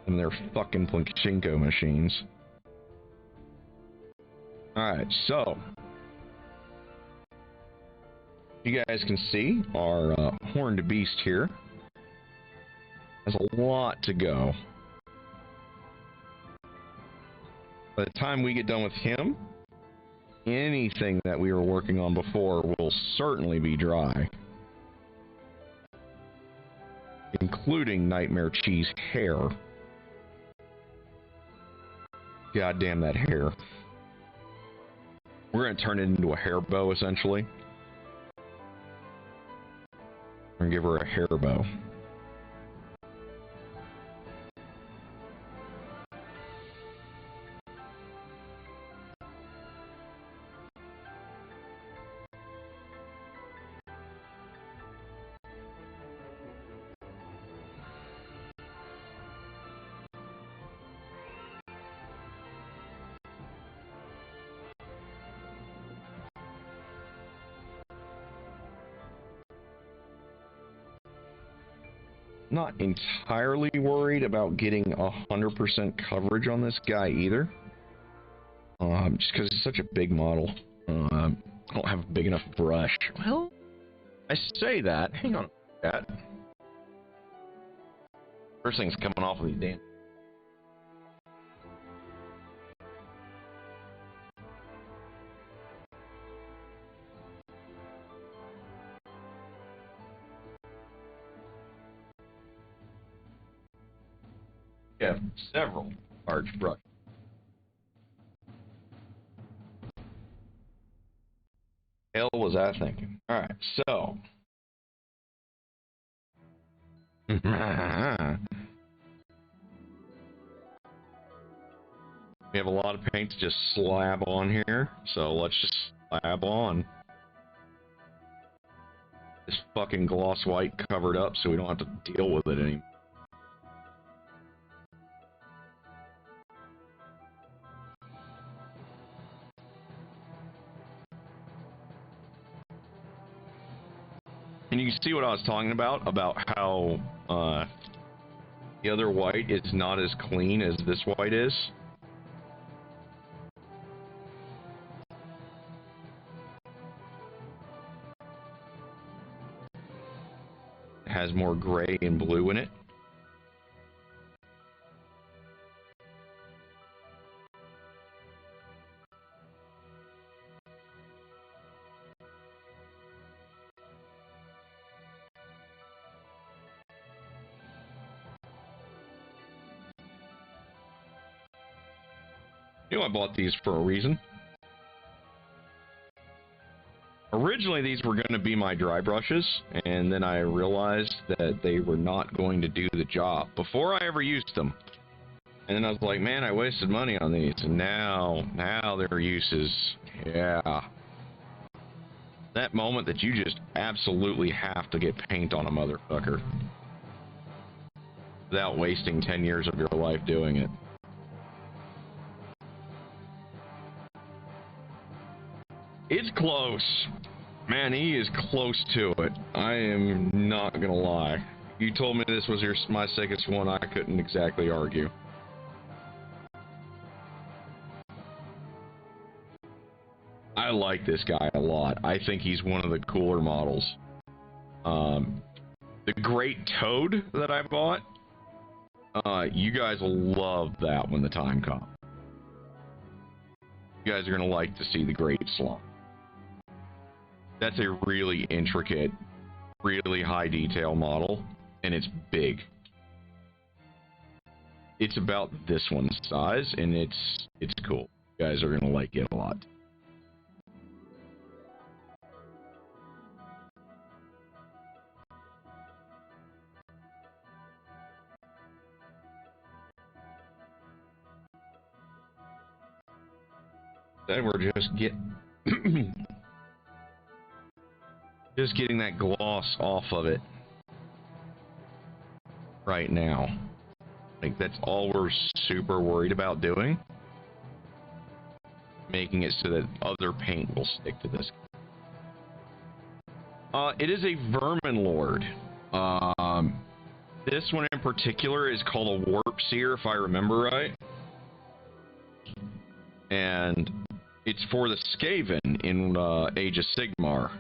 And their fucking Pachinko machines. Alright, so. You guys can see our horned beast here has a lot to go. By the time we get done with him, anything that we were working on before will certainly be dry. Including Nightmare Cheese hair. God damn that hair. We're going to turn it into a hair bow, essentially. We're going to give her a hair bow. Not entirely worried about getting 100% coverage on this guy either. Just because it's such a big model. I don't have a big enough brush. Well, I say that. Hang on. That. First thing's coming off of these damn. We have several large brushes. Hell was I thinking? Alright, so. We have a lot of paint to just slab on here, so let's just slab on. This fucking gloss white covered up so we don't have to deal with it anymore. And you can see what I was talking about how the other white is not as clean as this white is. It has more gray and blue in it. You know, I bought these for a reason. Originally, these were going to be my dry brushes, and then I realized that they were not going to do the job before I ever used them. And then I was like, man, I wasted money on these, and now their uses, yeah. That moment that you just absolutely have to get paint on a motherfucker without wasting 10 years of your life doing it. It's close. Man, he is close to it. I am not gonna lie. You told me this was my sickest one, I couldn't exactly argue. I like this guy a lot. I think he's one of the cooler models. The Great Toad that I bought, you guys will love that when the time comes. You guys are gonna like to see the Great Slime. That's a really intricate, really high detail model, and it's big. It's about this one's size, and it's cool. You guys are gonna like it a lot. Then we're just getting that gloss off of it right now. Like, that's all we're super worried about doing. Making it so that other paint will stick to this. It is a Vermin Lord. This one in particular is called a Warp Seer, if I remember right. And it's for the Skaven in Age of Sigmar.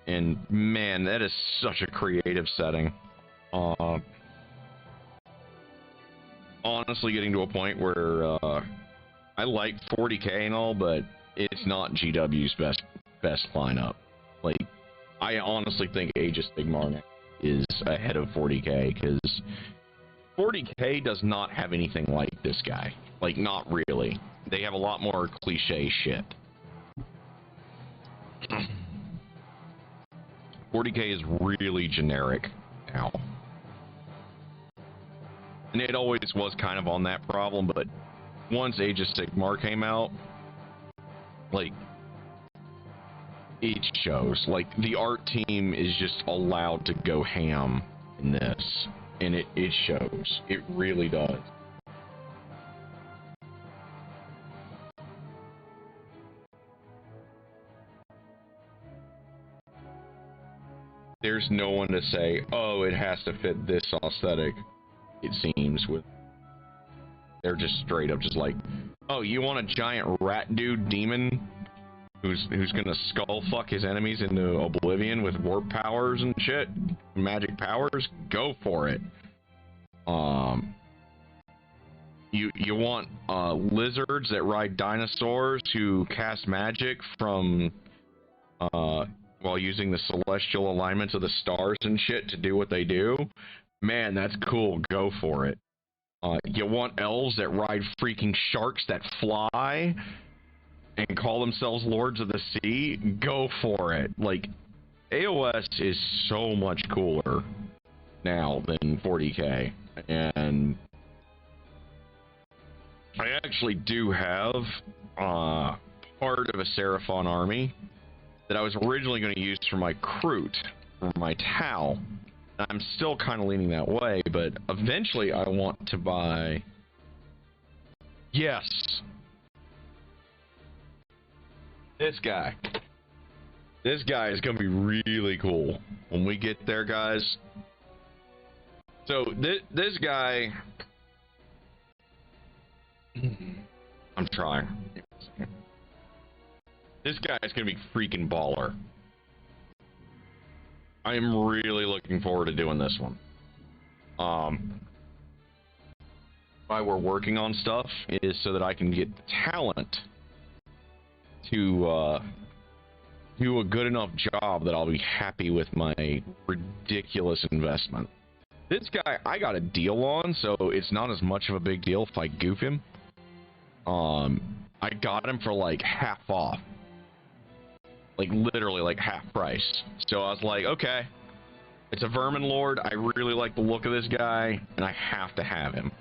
And man, that is such a creative setting. Honestly, getting to a point where I like 40k and all, but it's not GW's best lineup. Like, I honestly think Age of Sigmar is ahead of 40k, because 40k does not have anything like this guy. Like, not really. They have a lot more cliche shit. 40k is really generic now. And it always was kind of on that problem, but once Age of Sigmar came out, like, it shows. Like, the art team is just allowed to go ham in this. And it shows. It really does. There's no one to say, oh, it has to fit this aesthetic, it seems. They're just straight up just like, oh, you want a giant rat dude demon who's gonna skull fuck his enemies into oblivion with warp powers and shit, magic powers? Go for it. You want lizards that ride dinosaurs who cast magic from while using the celestial alignments of the stars and shit to do what they do? Man, that's cool. Go for it. You want elves that ride freaking sharks that fly and call themselves Lords of the Sea? Go for it. Like, AOS is so much cooler now than 40k. And I actually do have part of a Seraphon army that I was originally going to use for my Kroot, for my Tau. I'm still kind of leaning that way, but eventually I want to buy... Yes! This guy. This guy is going to be really cool when we get there, guys. So, this guy... I'm trying. This guy is going to be freaking baller. I am really looking forward to doing this one. Why we're working on stuff is so that I can get the talent to do a good enough job that I'll be happy with my ridiculous investment. This guy, I got a deal on, so it's not as much of a big deal if I goof him. I got him for like half off. Like literally like half price. So I was like, okay, it's a Vermin Lord. I really like the look of this guy, and I have to have him.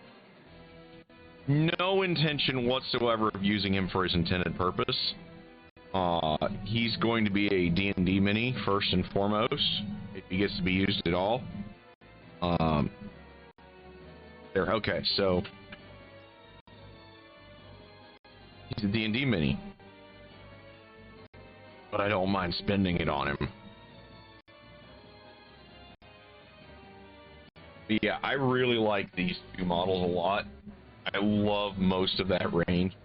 No intention whatsoever of using him for his intended purpose. He's going to be a D&D mini first and foremost, if he gets to be used at all. There, okay, so he's a D&D mini, but I don't mind spending it on him. But yeah, I really like these two models a lot. I love most of that range.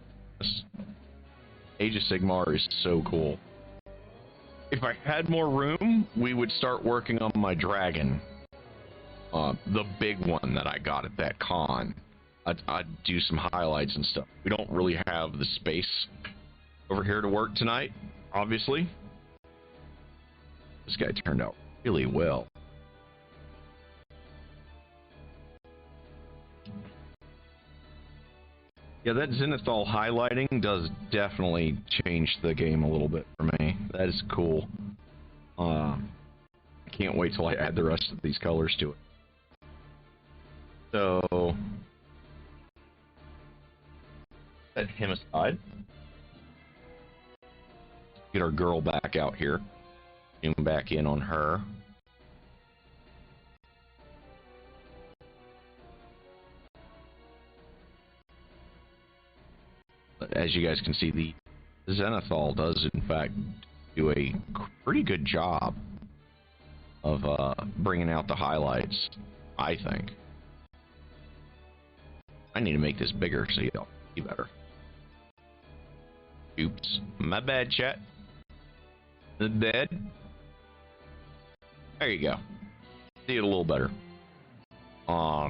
Age of Sigmar is so cool. If I had more room, we would start working on my dragon. The big one that I got at that con. I'd do some highlights and stuff. We don't really have the space over here to work tonight, obviously. This guy turned out really well. Yeah, that Zenithal highlighting does definitely change the game a little bit for me. That is cool. I can't wait till I add the rest of these colors to it. So, set him aside. Get our girl back out here. Zoom back in on her. As you guys can see, the Zenithal does, in fact, do a pretty good job of bringing out the highlights, I think. I need to make this bigger so you'll see better. Oops. My bad, chat. The bed. There you go. See it a little better. I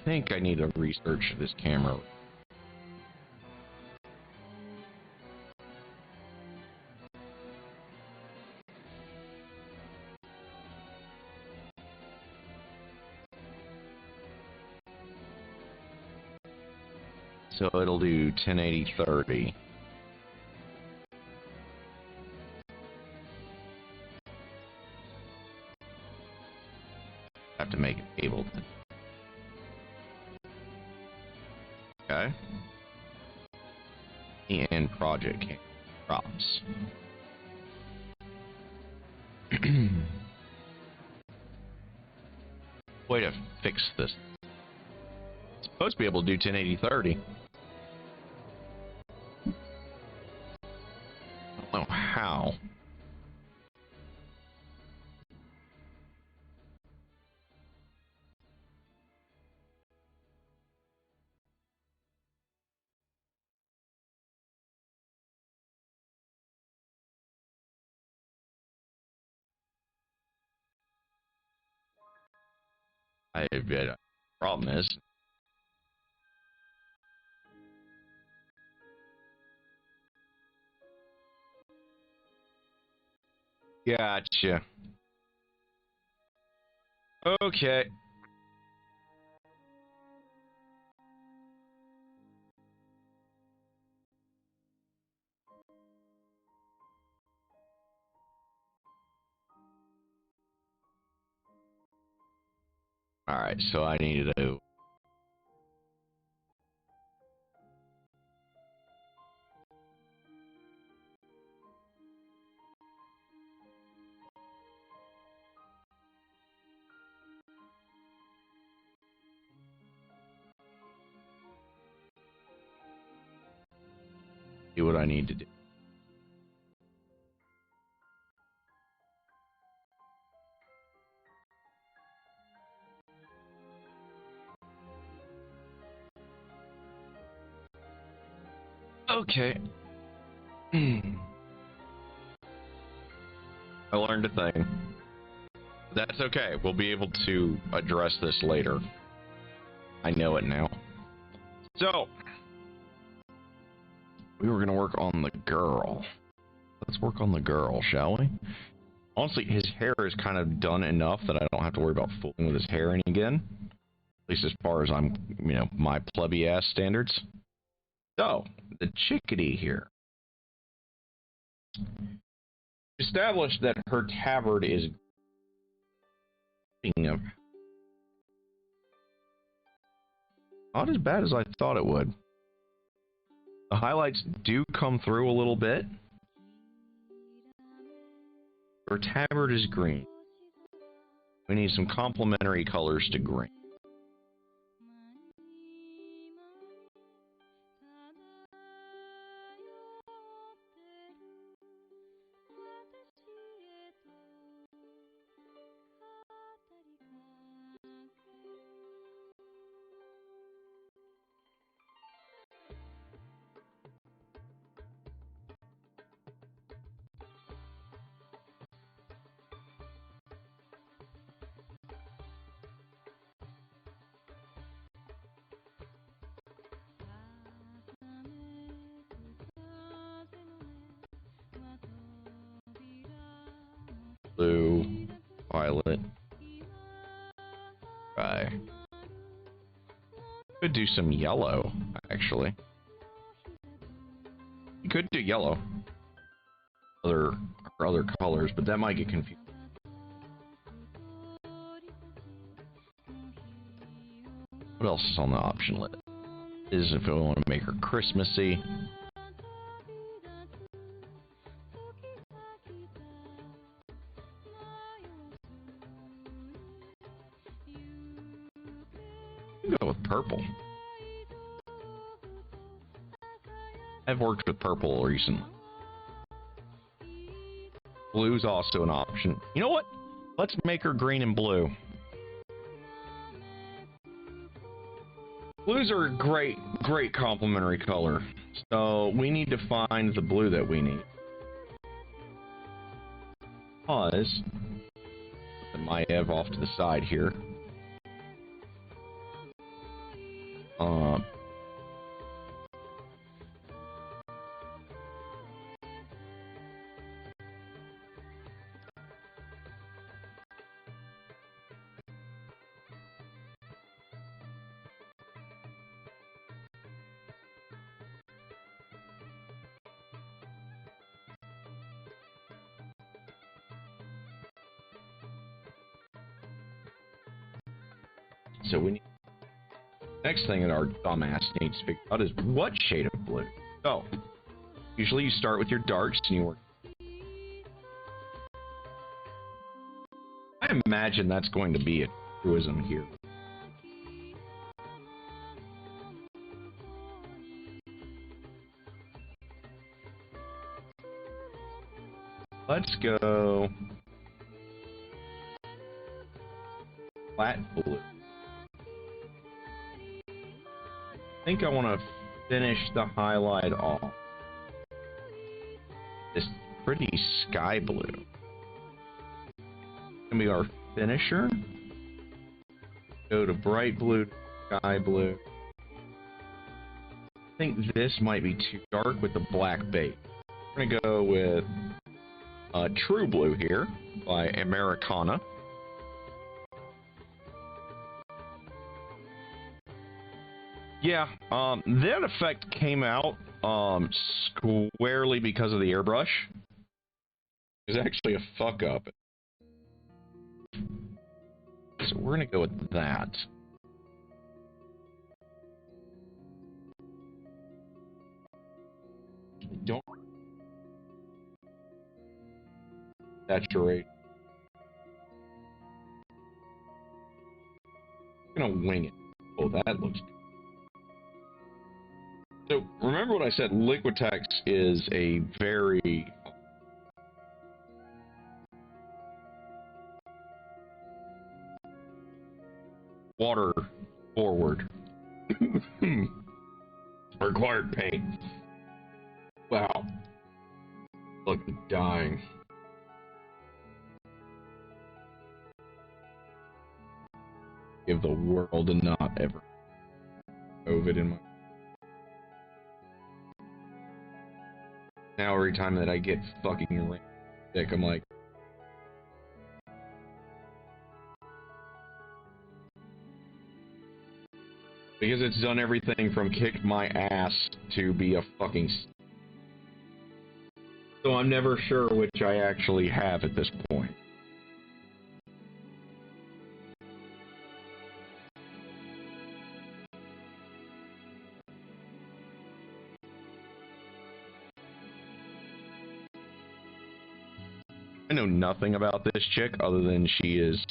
think I need to research this camera. So it'll do 1080-30. Have to make it able to. Okay. And project props. Way to fix this. It's supposed to be able to do 1080-30. I don't know how. Problem is, gotcha. Okay. All right, so I need to. do what I need to do. Okay. I learned a thing. That's okay. We'll be able to address this later. I know it now. So, we were going to work on the girl. Let's work on the girl, shall we? Honestly, his hair is kind of done enough that I don't have to worry about fooling with his hair again. At least as far as I'm, my plebby ass standards. So, the chickadee here. Established that her tabard is not as bad as I thought it would. The highlights do come through a little bit. Her tabard is green. We need some complementary colors to green. Blue, violet. Right. Could do some yellow, actually. You could do yellow. Other colors, but that might get confusing. What else is on the option list? Is if we want to make her Christmassy. Go with purple. I've worked with purple recently. Blue's also an option. You know what? Let's make her green and blue. Blues are a great complementary color. So we need to find the blue that we need. Pause. Put my Ev off to the side here. So we need... Next thing that our dumbass needs to figure out is what shade of blue. So, usually you start with your darks and you work. I imagine that's going to be a truism here. Let's go flat blue. I think I want to finish the highlight off. This pretty sky blue. Gonna be our finisher. Go to bright blue, sky blue. I think this might be too dark with the black base. We're gonna go with True Blue here by Americana. Yeah, that effect came out squarely because of the airbrush. It's actually a fuck up. So we're gonna go with that. Don't saturate. I'm gonna wing it. Oh, that looks good. So remember what I said, Liquitex is a very water forward required paint. Wow. Look, I'm dying. Give the world and not ever COVID in my. Now every time that I get fucking sick, I'm like, because it's done everything from kick my ass to be a fucking. So I'm never sure which I actually have at this point. I know nothing about this chick other than she is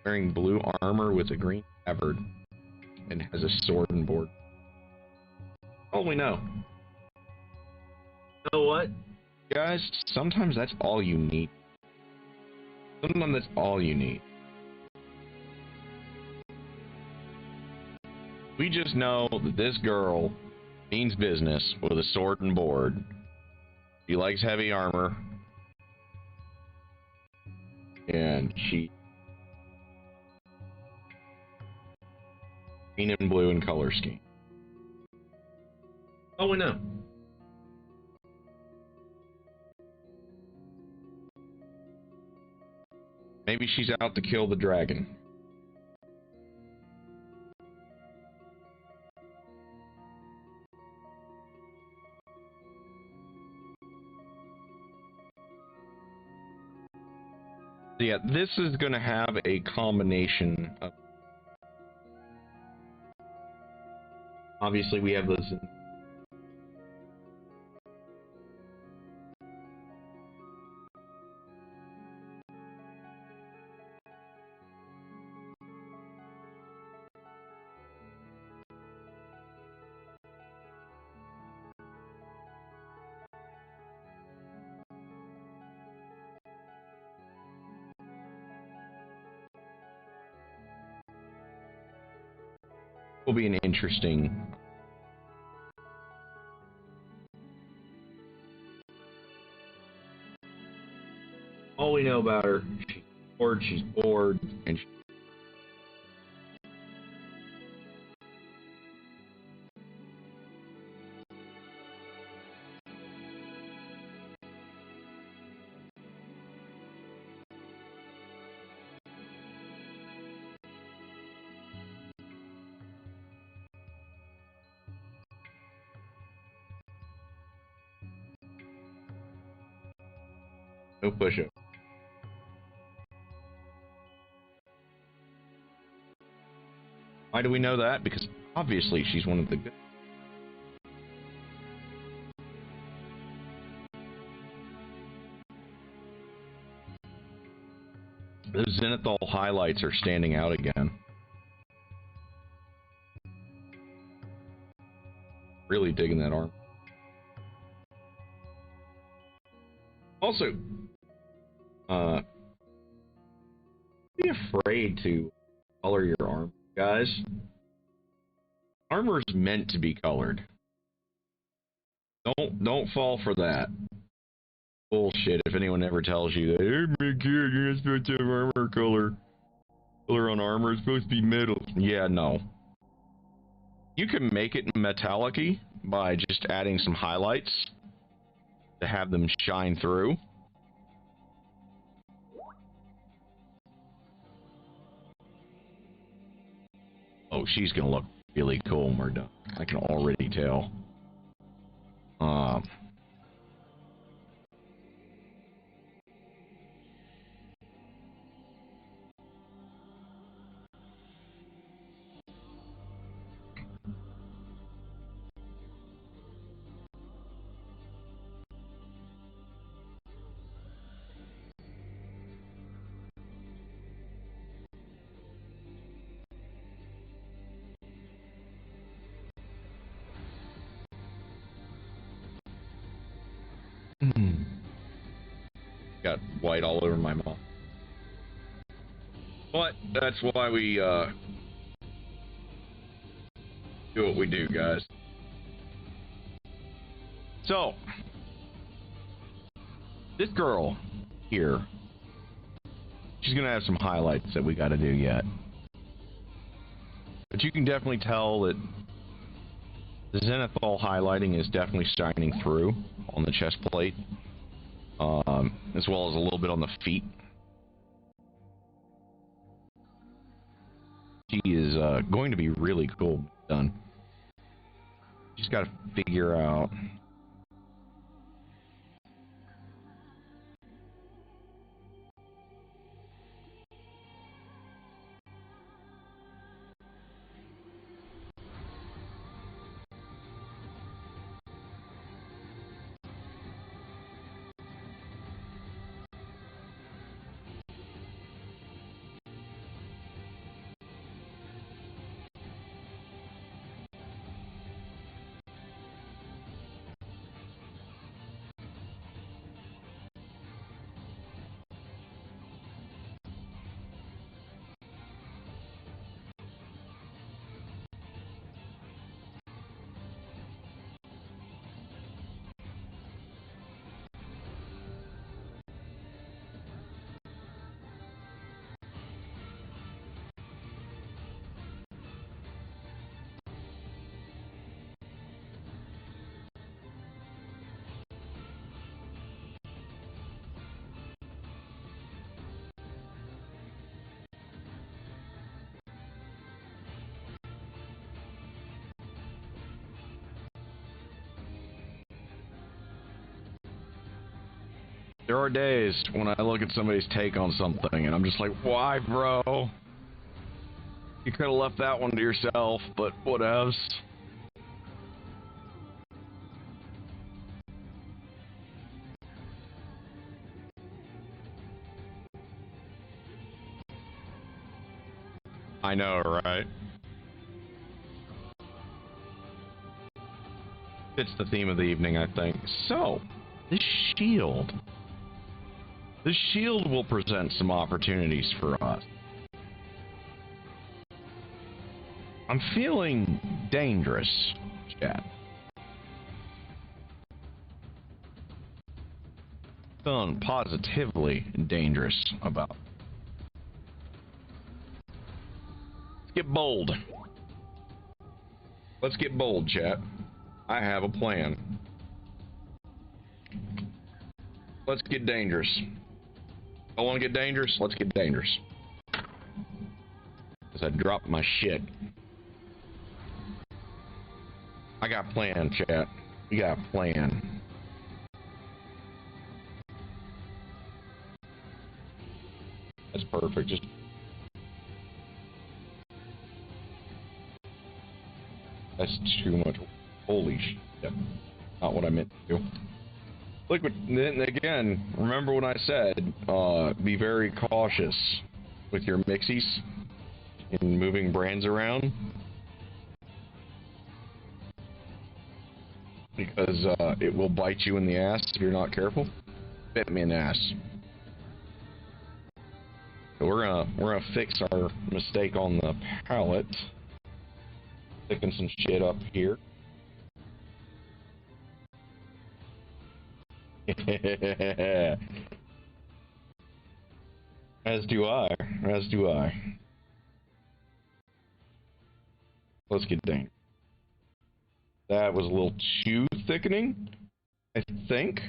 wearing blue armor with a green tabard and has a sword and board. All we know. You know what? Guys, sometimes that's all you need. Sometimes that's all you need. We just know that this girl means business with a sword and board. She likes heavy armor. And she green and blue in color scheme. Oh, we know. Maybe she's out to kill the dragon. So yeah, this is going to have a combination of. Obviously, we have this. Will be an interesting. All we know about her, she's bored, and no push-up. Why do we know that? Because obviously she's one of the good. Those Zenithal highlights are standing out again. Really digging that arm. Also, be afraid to color your arm, guys. Armor's meant to be colored. Don't fall for that bullshit. If anyone ever tells you that, hey, my kid, you're not supposed to have armor color on armor, it's supposed to be metal. Yeah, no. You can make it metallic-y by just adding some highlights to have them shine through. Oh, she's gonna look really cool when we're done. I can already tell. Got white all over my mouth. But that's why we do what we do, guys. So, this girl here, she's gonna have some highlights that we gotta do yet. But you can definitely tell that the zenithal highlighting is definitely shining through on the chest plate, as well as a little bit on the feet. She is going to be really cool done. Just got to figure out. There are days when I look at somebody's take on something and I'm just like, why, bro? You could have left that one to yourself, but whatevs. I know, right? It's the theme of the evening, I think. So, this shield. This shield will present some opportunities for us. I'm feeling dangerous, chat. Feeling positively dangerous about. Let's get bold. Let's get bold, chat. I have a plan. Let's get dangerous. I want to get dangerous. Let's get dangerous. Because I dropped my shit. I got a plan, chat. We got a plan. That's perfect. Just that's too much. Holy shit. Not what I meant to do. Look, then again, remember what I said, be very cautious with your mixies in moving brands around. Because it will bite you in the ass if you're not careful. Bit me in the ass. So we're gonna fix our mistake on the palette. Picking some shit up here. As do I. As do I. Let's get dang. That was a little too thickening, I think.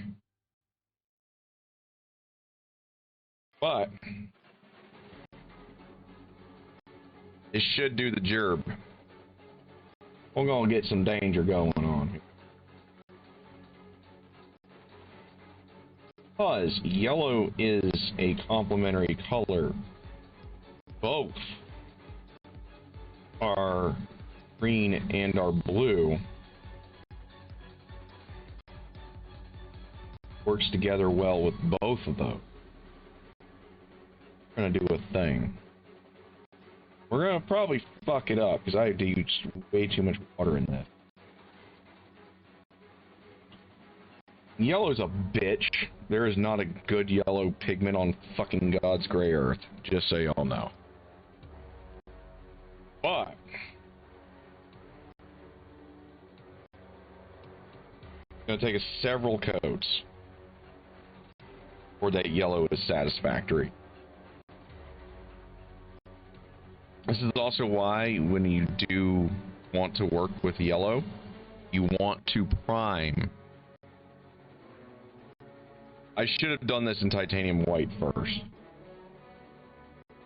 But it should do the job. We're gonna get some danger going on here. Because yellow is a complementary color. Both our green and our blue works together well with both of those. We're gonna do a thing. We're gonna probably fuck it up because I used way too much water in this. Yellow's a bitch. There is not a good yellow pigment on fucking God's gray earth. Just so y'all know. But it's gonna take us several coats before that yellow is satisfactory. This is also why when you do want to work with yellow, you want to prime. I should have done this in titanium white first,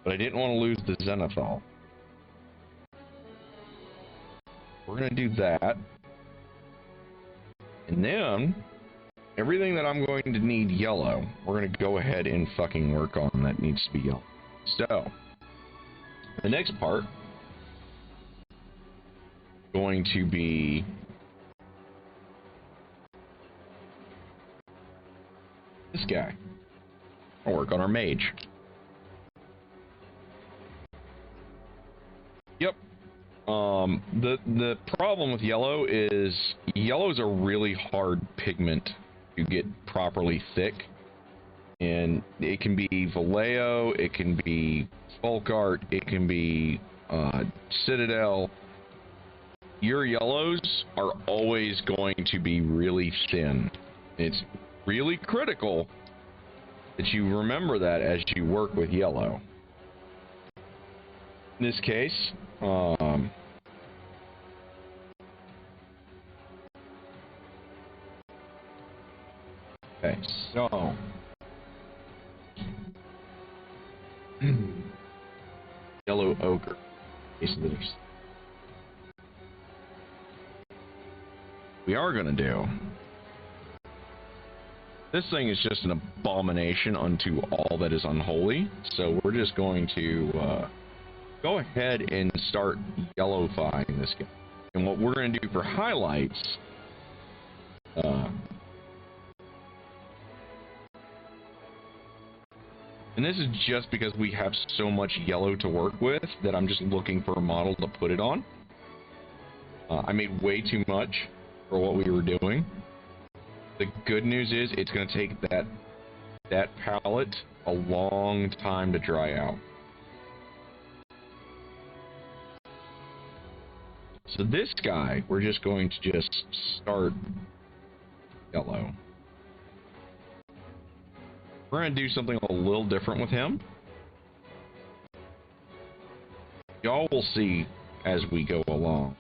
but I didn't want to lose the zenithal. We're going to do that. And then, everything that I'm going to need yellow, we're going to go ahead and fucking work on that needs to be yellow. So, the next part, going to be this guy. I'll work on our mage. Yep. The problem with yellow is yellow's a really hard pigment to get properly thick. And it can be Vallejo, it can be Folk Art, it can be Citadel. Your yellows are always going to be really thin. It's really critical that you remember that as you work with yellow. In this case, okay, so yellow ochre. We are going to do. This thing is just an abomination unto all that is unholy, so we're just going to go ahead and start yellowifying this guy. And what we're going to do for highlights, and this is just because we have so much yellow to work with that I'm just looking for a model to put it on. I made way too much for what we were doing. The good news is it's going to take that palette a long time to dry out. So this guy, we're just going to just start yellow. We're going to do something a little different with him. Y'all will see as we go along.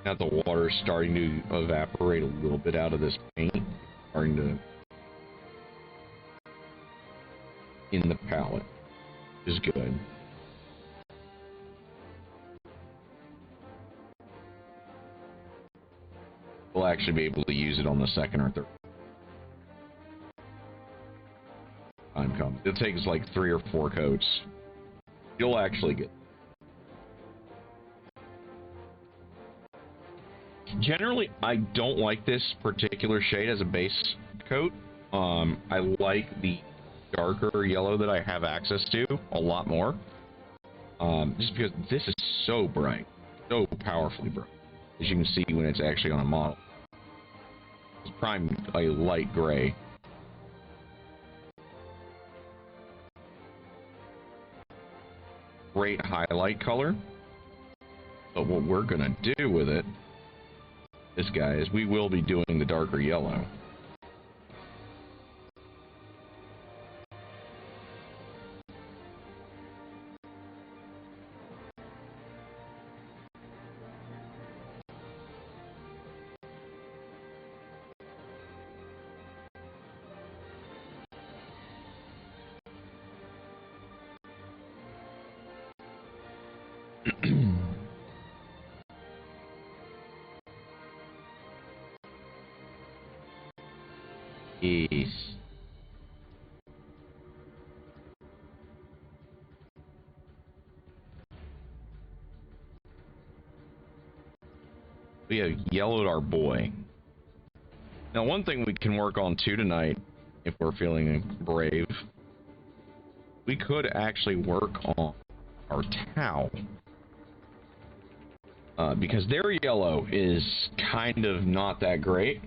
Now the water is starting to evaporate a little bit out of this paint, starting to in the palette, is good. We'll actually be able to use it on the second or third time comes. It takes like 3 or 4 coats. You'll actually get. Generally, I don't like this particular shade as a base coat. I like the darker yellow that I have access to a lot more. Just because this is so bright, so powerfully bright, as you can see when it's actually on a model. It's primed a light gray. Great highlight color. But what we're gonna do with it, this guy, is we will be doing the darker yellow. Yes. We have yellowed our boy. Now, one thing we can work on too tonight, if we're feeling brave, we could actually work on our Tau. Because their yellow is kind of not that great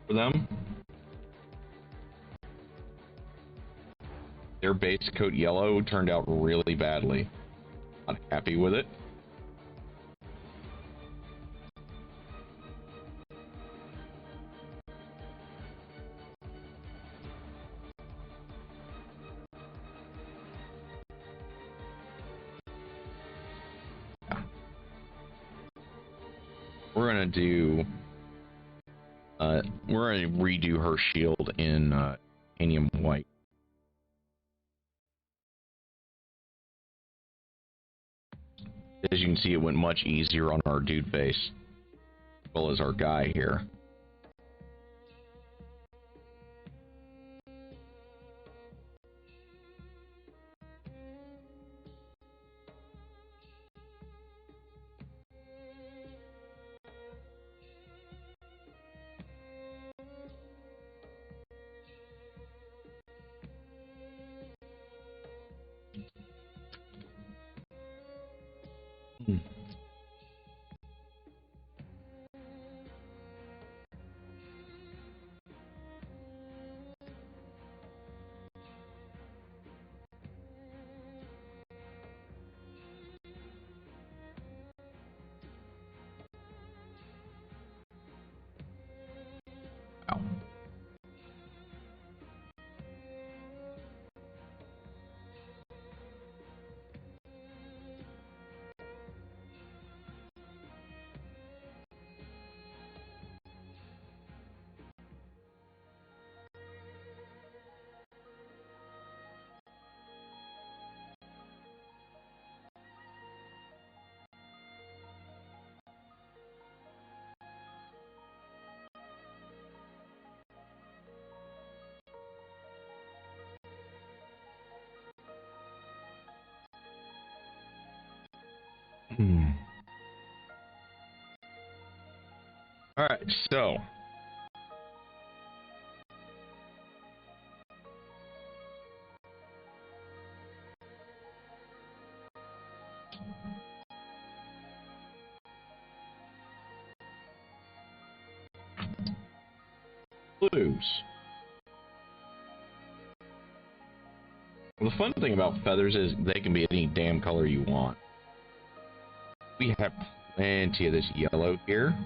for them. Their base coat yellow turned out really badly. Not happy with it. We're gonna do. We're gonna redo her shield in titanium white. As you can see, it went much easier on our dude face, as well as our guy here. All right, so blues. Well, the fun thing about feathers is they can be any damn color you want. We have plenty of this yellow here.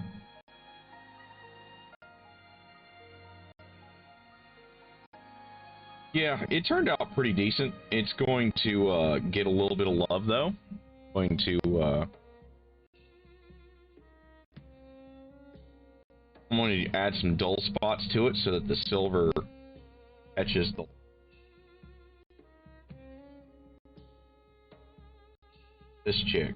Yeah, it turned out pretty decent. It's going to get a little bit of love, though. Going to I'm going to add some dull spots to it so that the silver etches the. This chick.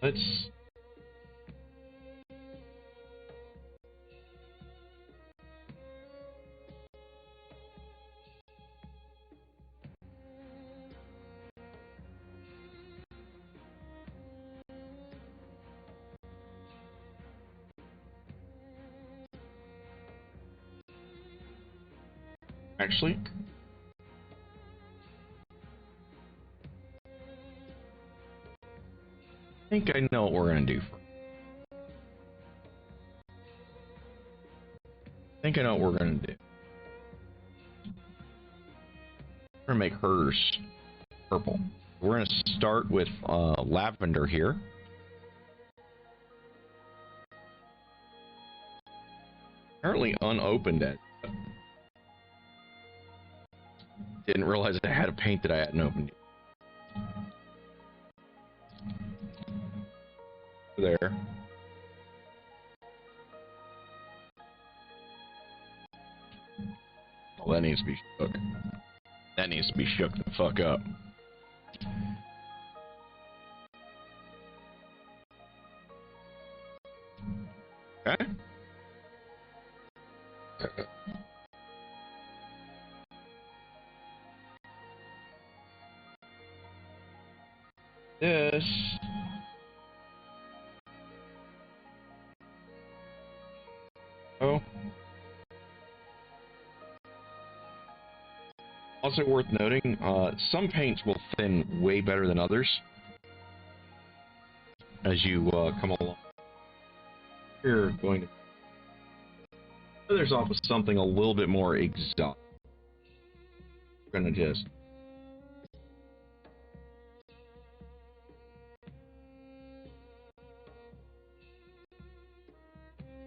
Let's. Actually, I think I know what we're going to do. I think I know what we're going to do. We're going to make hers purple. We're going to start with lavender here. Apparently unopened it. Didn't realize I had a paint that I hadn't opened yet. There. Well, that needs to be shook. That needs to be shook the fuck up. Okay. this. Oh. Also worth noting, some paints will thin way better than others as you come along. You're going to feathers off with something a little bit more exotic. We're going to just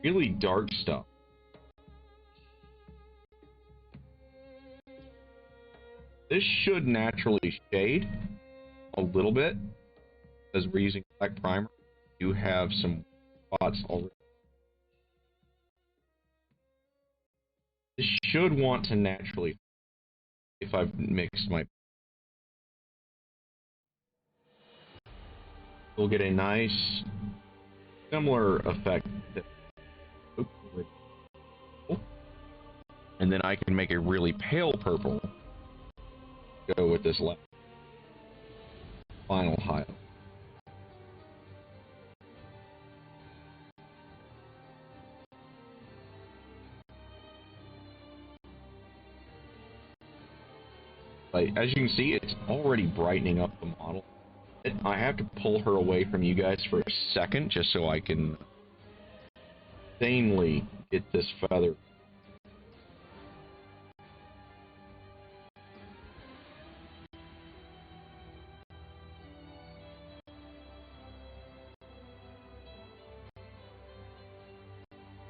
really dark stuff. This should naturally shade a little bit because we're using black primer. You have some spots already. This should want to naturally, if I've mixed my, we'll get a nice similar effect. And then I can make a really pale purple. Go with this final highlight. But as you can see, it's already brightening up the model. I have to pull her away from you guys for a second just so I can insanely get this feather.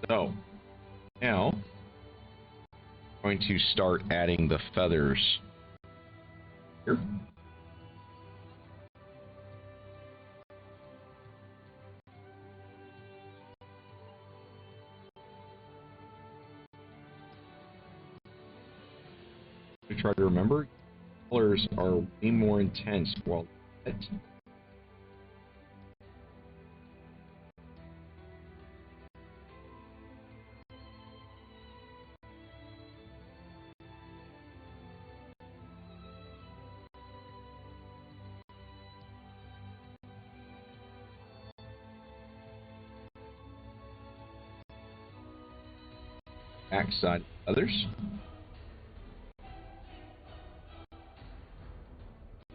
So, now, I'm going to start adding the feathers here. I try to remember, colors are way more intense while wet. Backside others.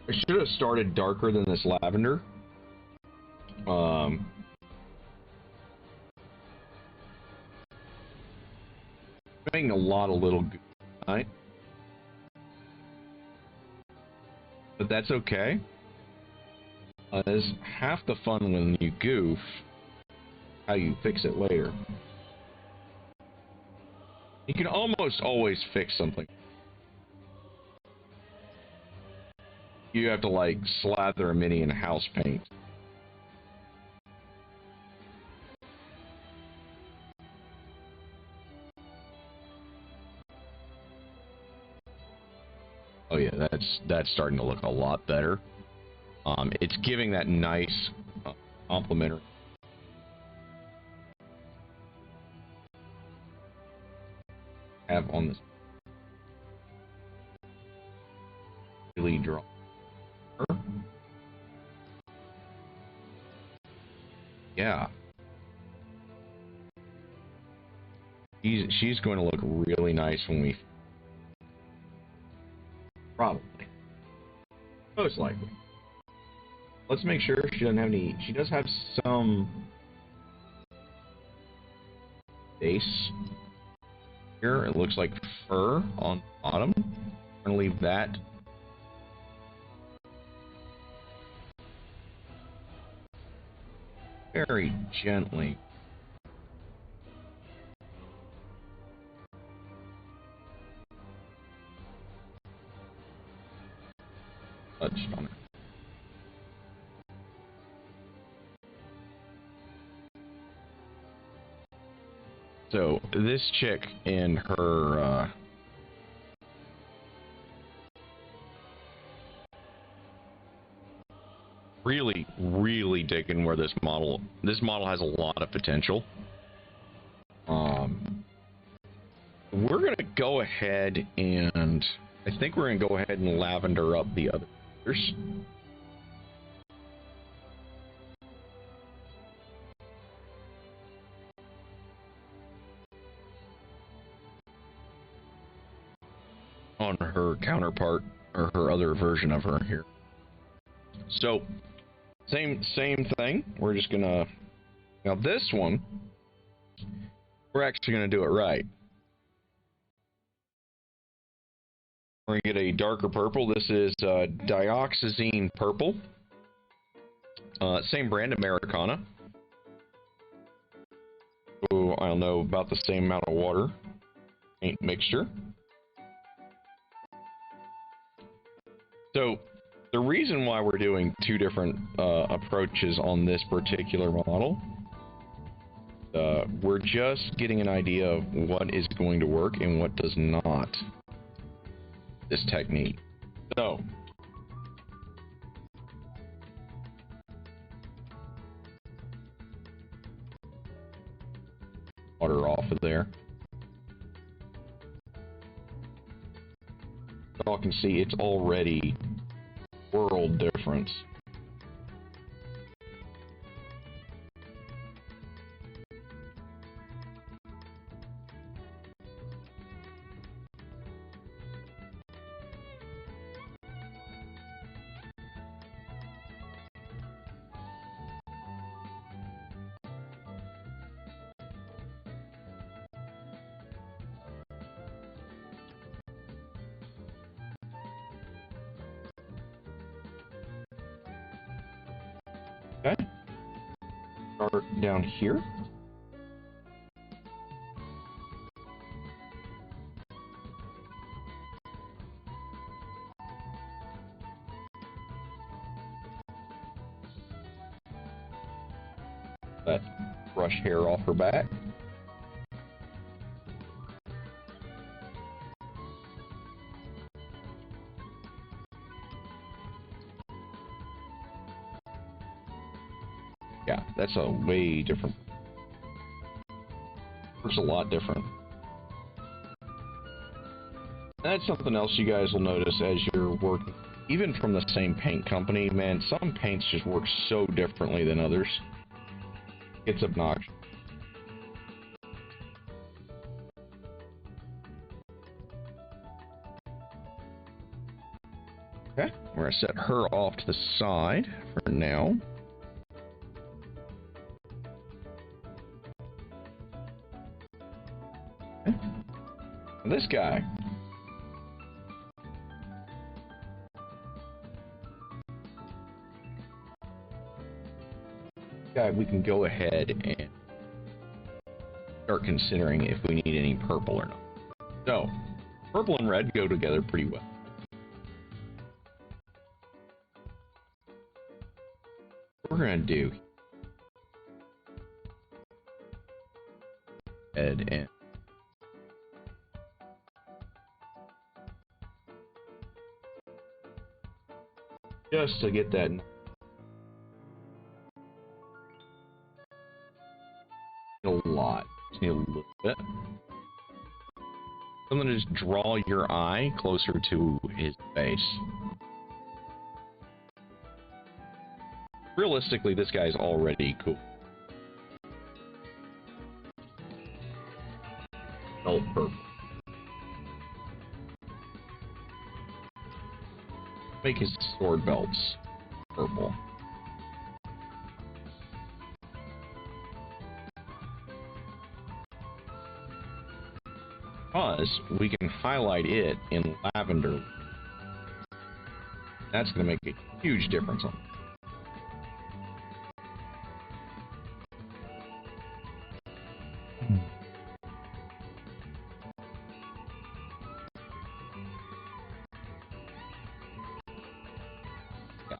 I should have started darker than this lavender. Making a lot of little goof tonight, but that's okay. It's half the fun when you goof, how you fix it later. You can almost always fix something. You have to, like, slather a mini in house paint. Oh yeah, that's starting to look a lot better. It's giving that nice complementary. Have on this really draw. Yeah. She's going to look really nice when we... Probably. Most likely. Let's make sure she doesn't have any... She does have some... base. Here, it looks like fur on the bottom. I'm going to leave that. Very gently. Touched on it. So, this chick in her, really digging where this model has a lot of potential. We're going to go ahead and, I think we're going to go ahead and lavender up the others. counterpart, or her other version of her here. So, same thing. We're just gonna, now this one, we're actually gonna do it right. We're gonna get a darker purple. This is Dioxazine Purple. Same brand, Americana. So I don't know, about the same amount of water. Paint mixture. So the reason why we're doing two different approaches on this particular model, we're just getting an idea of what is going to work and what does not. This technique. So water off of there. Y'all can see it's already world difference. Okay. Start down here. That brush hair off her back. Yeah, that's a way different. Looks a lot different. That's something else you guys will notice as you're working, even from the same paint company. Man, some paints just work so differently than others. It's obnoxious. Okay, we're gonna set her off to the side for now. Okay. This guy. We can go ahead and start considering if we need any purple or not. So, purple and red go together pretty well. What we're going to do and just to get that a lot. Just need a little bit. I'm gonna just draw your eye closer to his face. Realistically, this guy's already cool. All purple. Make his sword belts purple. Because we can highlight it in lavender. That's going to make a huge difference on it.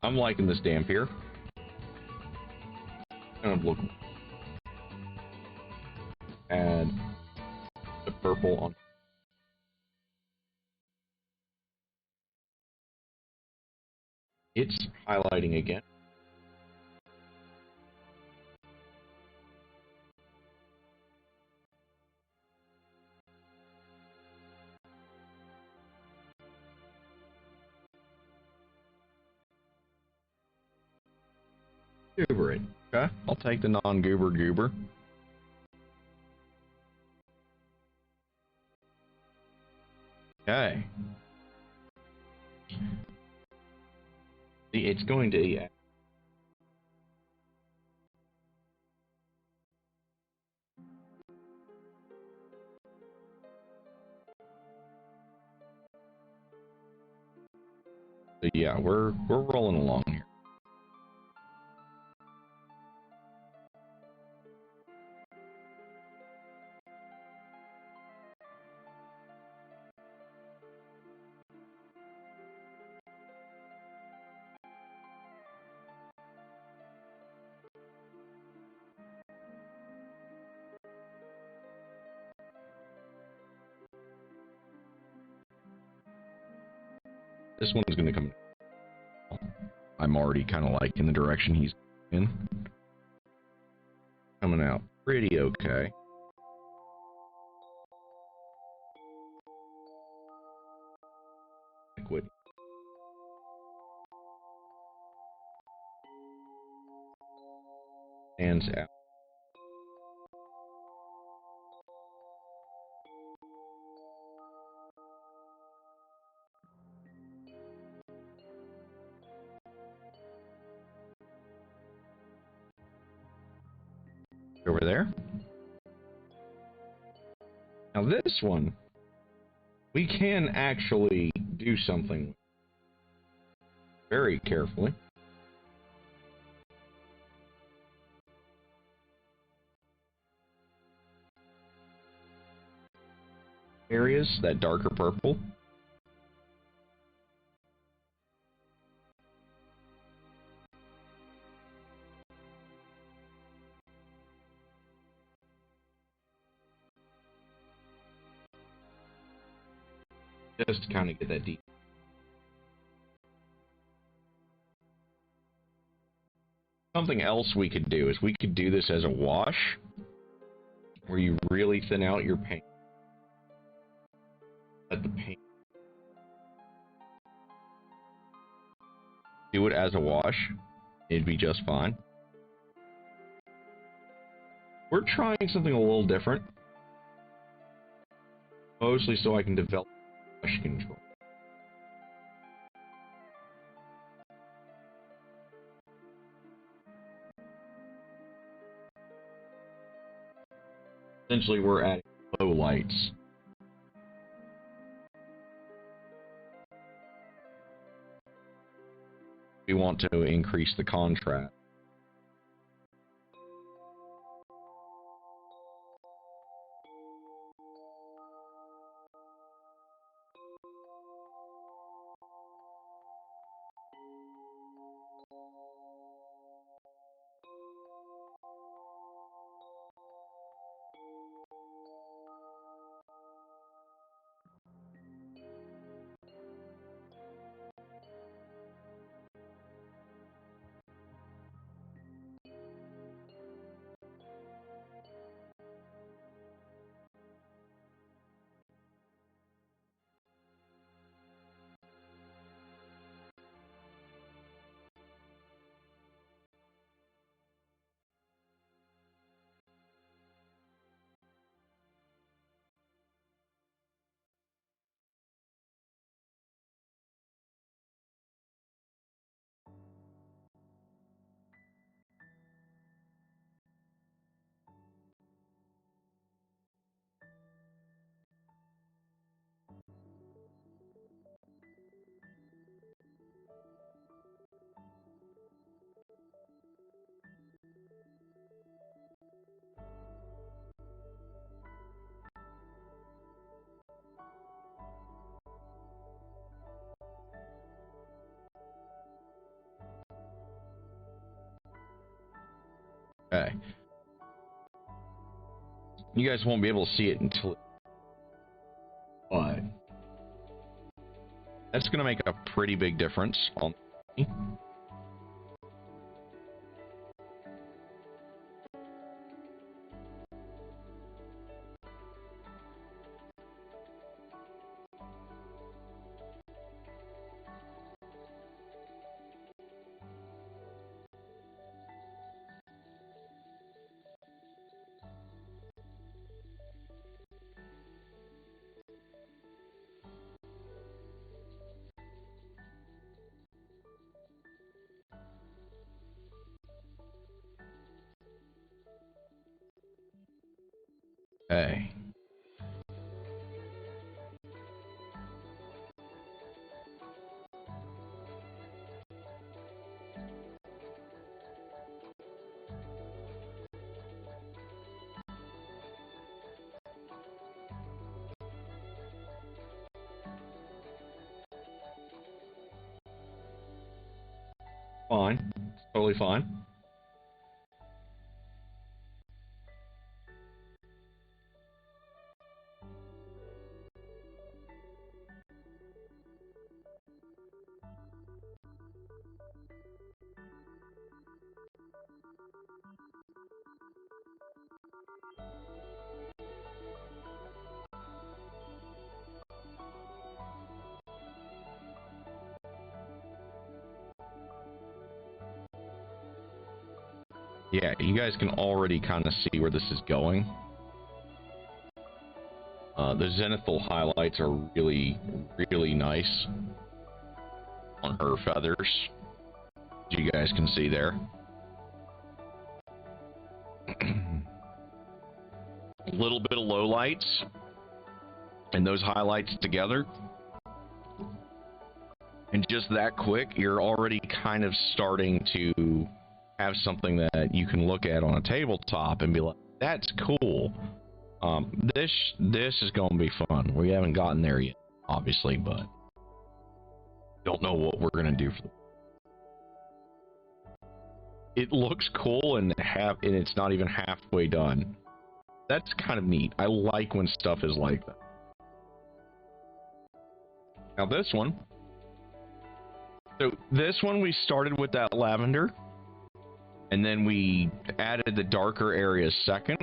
I'm liking this damp here. Kind of look. Add the purple on. It's highlighting again. Goober it. Okay, I'll take the non-goober goober. Okay. It's going to, yeah. So yeah, we're rolling along here. This one's going to come. I'm already kind of like in the direction he's in. Coming out pretty okay. Liquid. Hands out. Over there. Now this one, we can actually do something very carefully. Areas, that darker purple. Just to kind of get that deep. Something else we could do is we could do this as a wash, where you really thin out your paint. Let the paint. Do it as a wash. It'd be just fine. We're trying something a little different. Mostly so I can develop brush control. Essentially, we're adding low lights. We want to increase the contrast. Okay. You guys won't be able to see it until... But that's going to make a pretty big difference on... Okay. Fine. It's totally fine. Yeah, you guys can already kind of see where this is going. The zenithal highlights are really, really nice on her feathers, as you guys can see there. A little bit of lowlights, and those highlights together, and just that quick, you're already kind of starting to have something that you can look at on a tabletop and be like, that's cool. This is going to be fun. We haven't gotten there yet, obviously, but don't know what we're going to do for them. It looks cool, and it's not even halfway done. That's kind of neat. I like when stuff is like that. Now this one. So this one we started with that lavender, and then we added the darker areas second.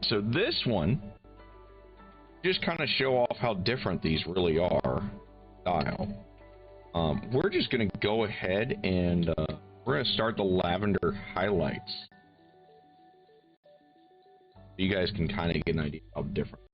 So this one, just kind of show off how different these really are, style. We're just going to go ahead and we're going to start the lavender highlights. You guys can kind of get an idea of how different.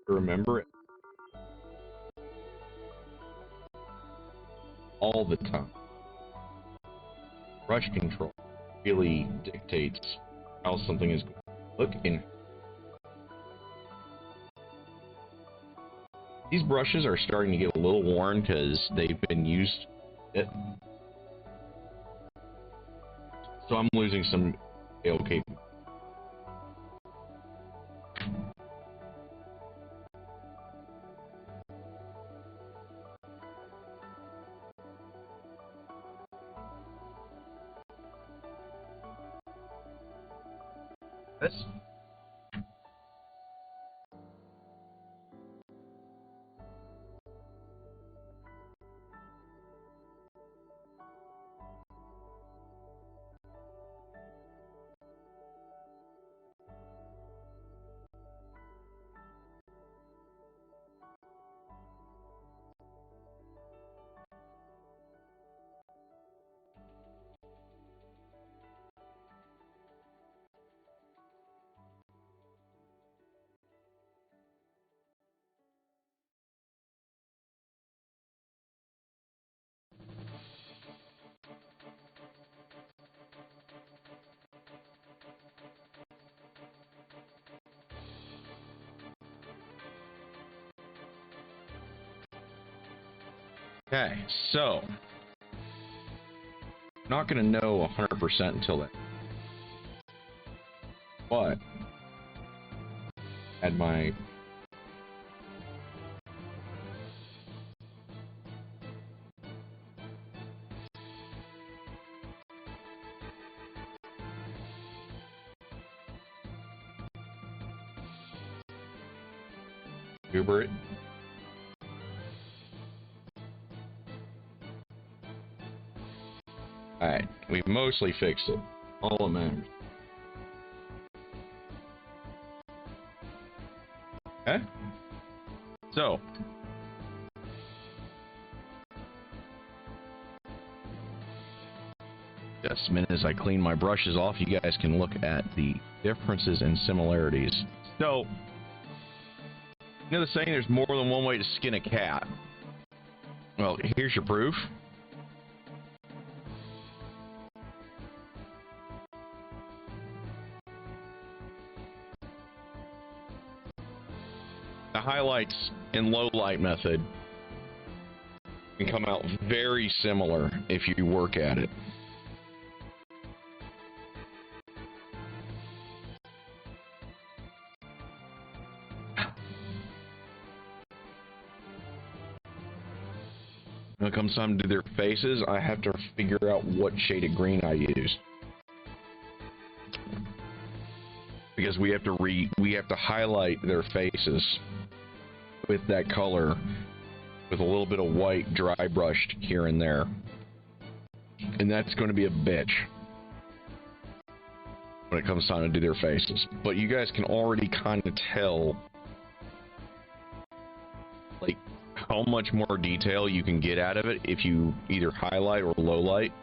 Remember it all the time. Brush control really dictates how something is going to look in. These brushes are starting to get a little worn because they've been used a bit. So I'm losing some okay. This. Okay, so not going to know 100% until then. But add my Uber it. Alright, we've mostly fixed it. All that matters. Okay? So. Just a minute as I clean my brushes off, you guys can look at the differences and similarities. So, you know the saying, there's more than one way to skin a cat. Well, here's your proof. The highlights in low light method can come out very similar if you work at it. When it comes time to do their faces, I have to figure out what shade of green I use. Because we have to highlight their faces with that color with a little bit of white dry brushed here and there. And that's going to be a bitch when it comes time to do their faces. But you guys can already kind of tell like how much more detail you can get out of it if you either highlight or low light.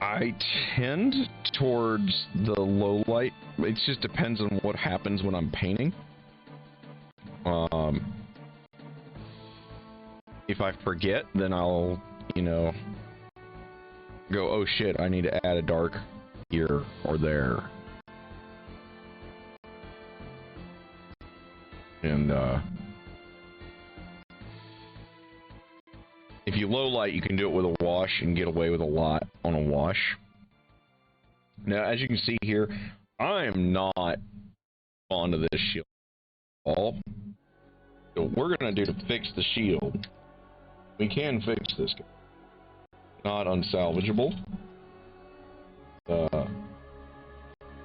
I tend towards the low light. It just depends on what happens when I'm painting. If I forget, then I'll, you know, go, oh shit, I need to add a dark here or there. And if you low light, you can do it with a wash and get away with a lot on a wash. Now, as you can see here, I am not fond of this shield at all. So what we're going to do to fix the shield, we can fix this. Not unsalvageable.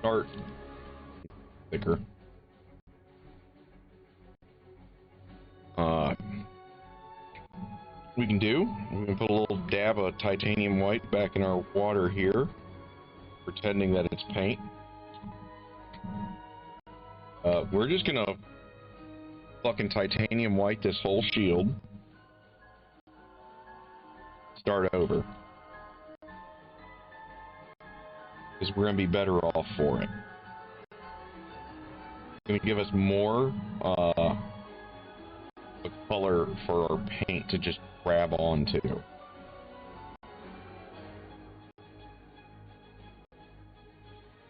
Start thicker. We can put a little dab of titanium white back in our water here, pretending that it's paint. We're just gonna fucking titanium white this whole shield. Start over. Because we're gonna be better off for it. It's gonna give us more color for our paint to just grab onto.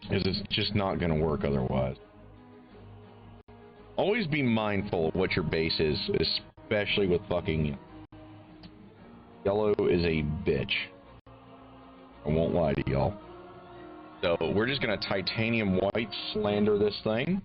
Because it's just not going to work otherwise. Always be mindful of what your base is, especially with fucking yellow is a bitch. I won't lie to y'all. So we're just going to titanium white slander this thing.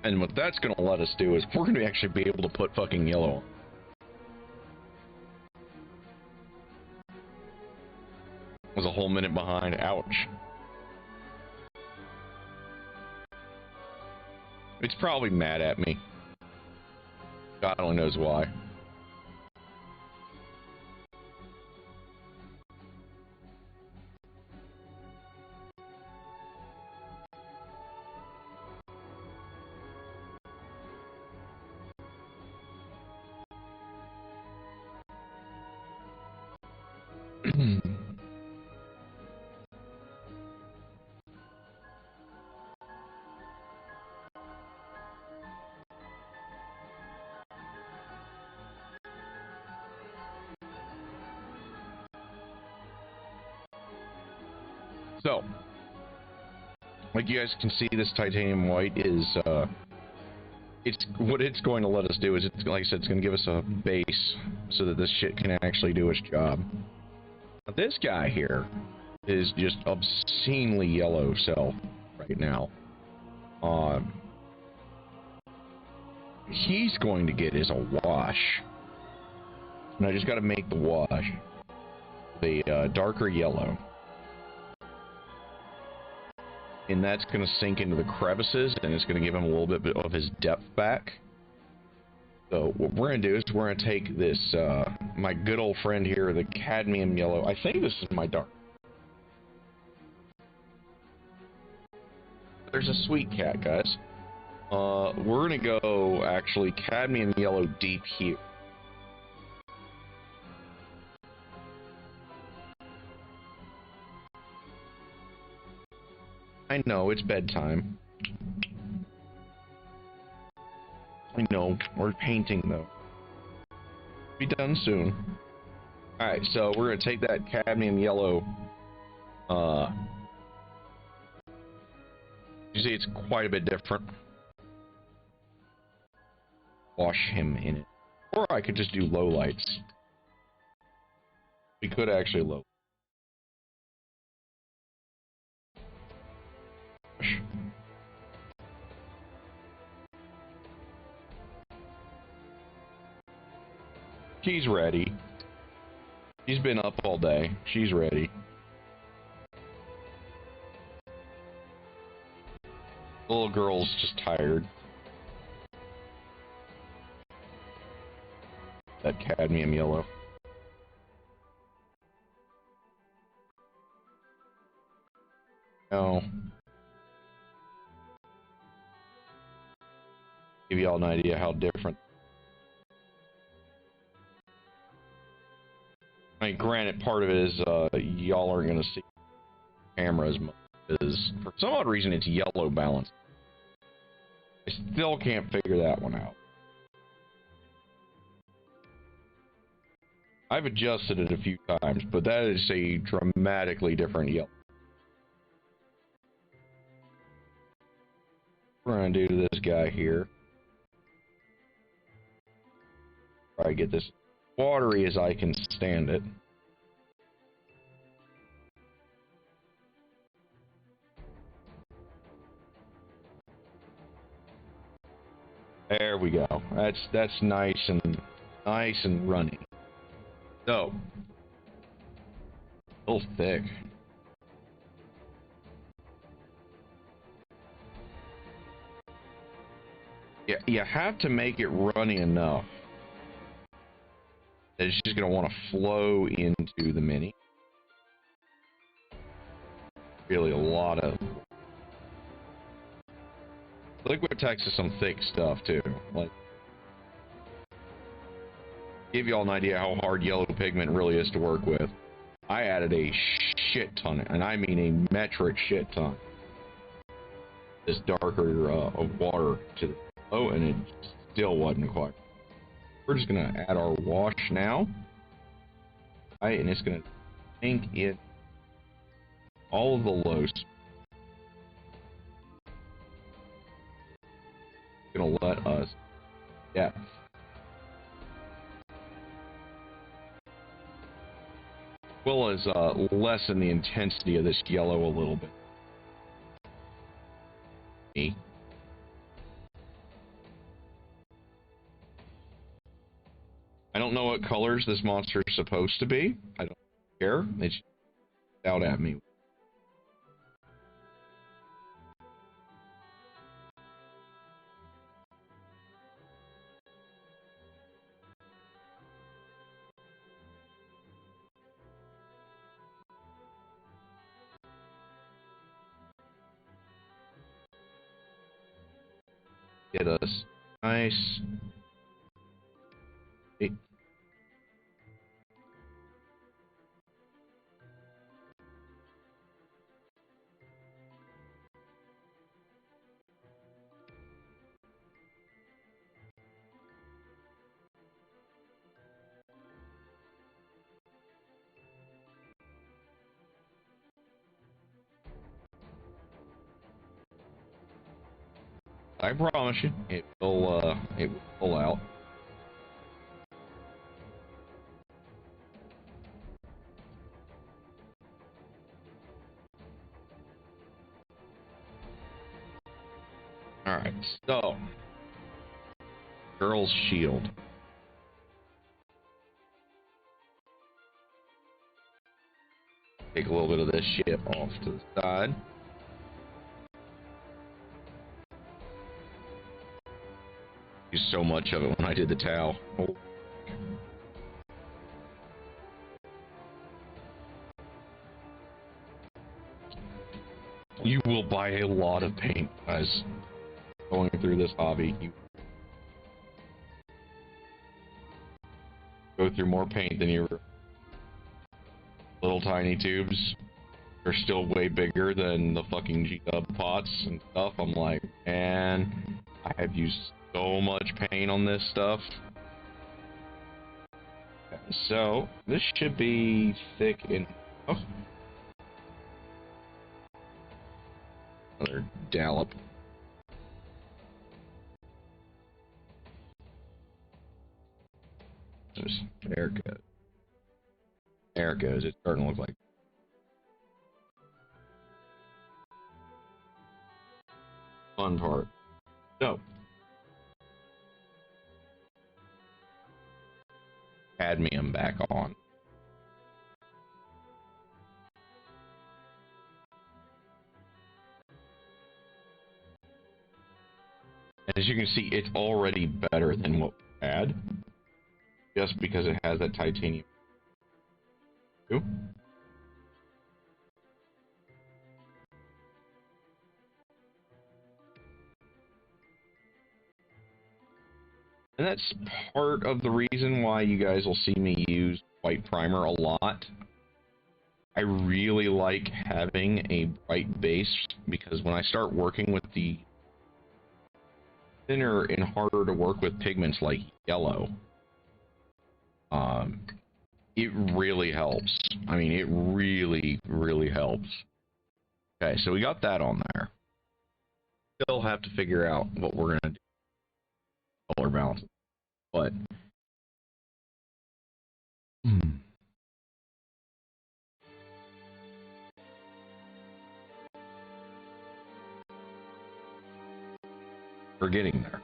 And what that's going to let us do is we're going to actually be able to put fucking yellow on. Was a whole minute behind. Ouch. It's probably mad at me. God only knows why. So, like you guys can see, this titanium white is, what it's going to let us do is, it's, like I said, it's going to give us a base so that this shit can actually do its job. Now, this guy here is just obscenely yellow cell right now. He's going to get is a wash. And I just got to make the wash the darker yellow. And that's going to sink into the crevices, and it's going to give him a little bit of his depth back. So what we're going to do is we're going to take this, my good old friend here, the cadmium yellow. I think this is my dark. There's a sweet cat, guys. We're going to go, actually, cadmium yellow deep here. I know, it's bedtime. I know, we're painting though. Be done soon. Alright, so we're gonna take that cadmium yellow. You see it's quite a bit different. Wash him in it. Or I could just do low lights. We could actually low. She's ready. She's been up all day. She's ready. The little girl's just tired. That cadmium yellow. No. Give you all an idea how different. I mean, granted, part of it is y'all aren't going to see camera as much as, for some odd reason, it's yellow balance. I still can't figure that one out. I've adjusted it a few times, but that is a dramatically different yellow. What we're going to do to this guy here. Try to get this watery as I can stand it. There we go. That's nice and runny. So, a little thick. Yeah, you have to make it runny enough that it's just going to want to flow into the mini. Really a lot of... Liquitex is some thick stuff too. Like, give you all an idea how hard yellow pigment really is to work with. I added a shit ton, and I mean a metric shit ton, this darker of water to the flow, and it still wasn't quite. We're just gonna add our wash now. Alright, and it's gonna sink in all of the lows. Gonna let us depth. Well as lessen the intensity of this yellow a little bit. I don't know what colors this monster is supposed to be. I don't care. It's out at me. Get us nice. Hey. I promise you, it will pull out. Alright, so. Girl's shield. Take a little bit of this shit off to the side. Used so much of it when I did the towel. Oh. You will buy a lot of paint, guys. Going through this hobby, you go through more paint than your little tiny tubes. They're still way bigger than the fucking G-Dub pots and stuff. I'm like, man, I have used so much paint on this stuff. Okay, so this should be thick enough. Another dollop. There it goes. There it goes. It's starting to look like. Fun part. So. Cadmium back on. As you can see, it's already better than what we had. Just because it has that titanium. Ooh. And that's part of the reason why you guys will see me use white primer a lot. I really like having a bright base because when I start working with the thinner and harder to work with pigments like yellow, it really helps. I mean, it really, really helps. Okay, so we got that on there. Still have to figure out what we're gonna do. Color balance, but we're getting there.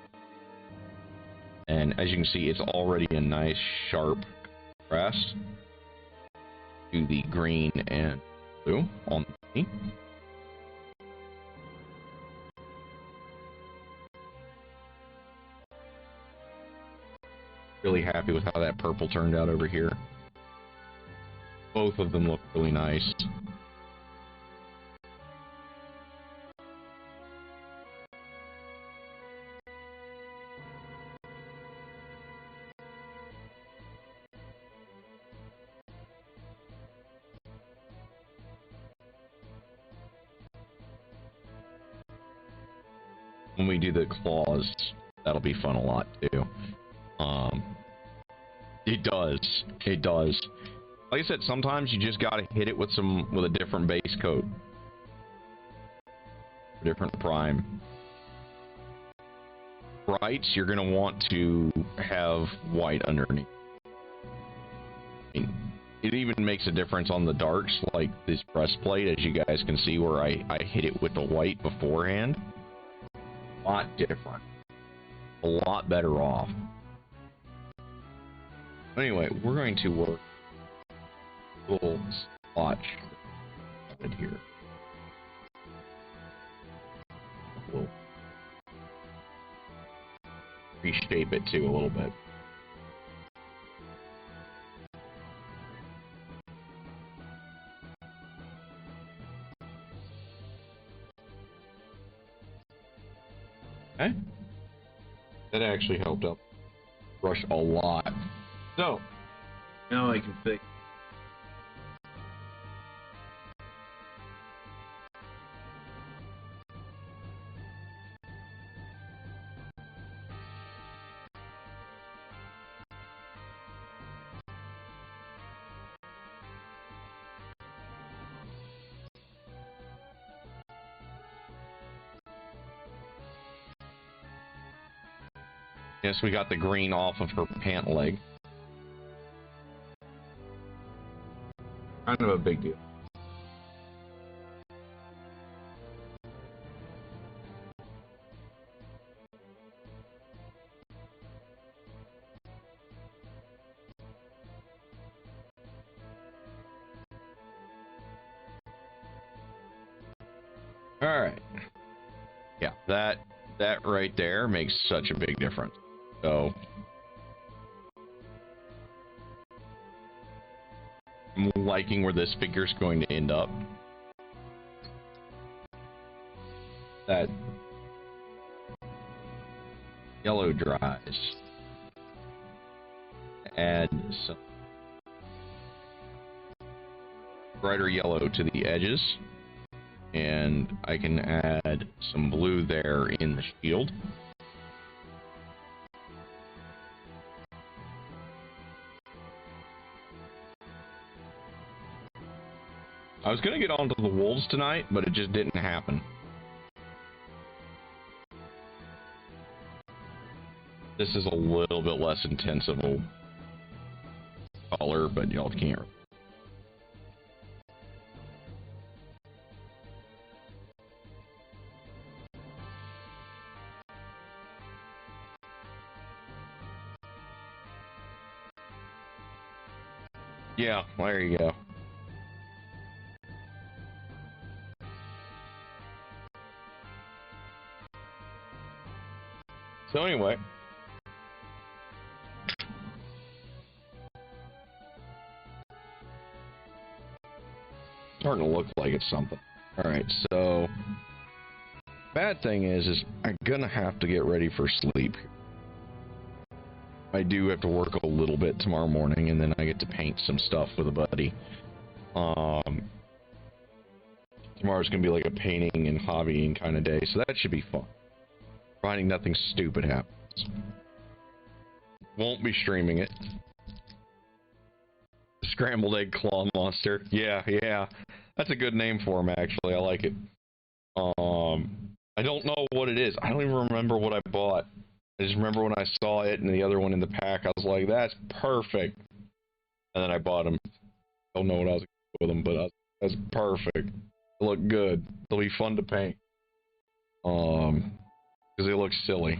And as you can see, it's already a nice sharp contrast to the green and blue on the paint. Really happy with how that purple turned out over here. Both of them look really nice. When we do the claws, that'll be fun a lot too. It does. It does. Like I said, sometimes you just gotta hit it with a different base coat. A different prime. Brights, you're gonna want to have white underneath. I mean, it even makes a difference on the darks, like this breastplate, as you guys can see where I hit it with the white beforehand. A lot different. A lot better off. Anyway, we're going to work a little splotch right here. We'll reshape it too a little bit. Okay. That actually helped out brush a lot. So, now I can fix. Yes, we got the green off of her pant leg. Kind of a big deal. All right. Yeah, that right there makes such a big difference. So I'm liking where this figure's going to end up. That yellow dries. Add some brighter yellow to the edges, and I can add some blue there in the shield. I was going to get onto the wolves tonight, but it just didn't happen. This is a little bit less intense of a color, but y'all can't. Yeah, there you go. So anyway, starting to look like it's something. All right, so bad thing is I'm gonna have to get ready for sleep. I do have to work a little bit tomorrow morning, and then I get to paint some stuff with a buddy. Tomorrow's gonna be like a painting and hobbying kind of day, so that should be fun. Providing nothing stupid happens. Won't be streaming it. Scrambled egg claw monster. Yeah. That's a good name for him, actually. I like it. I don't know what it is. I don't even remember what I bought. I just remember when I saw it and the other one in the pack, I was like, that's perfect. And then I bought them. Don't know what I was going to do with them, but that's perfect. They look good. They'll be fun to paint. Because they look silly.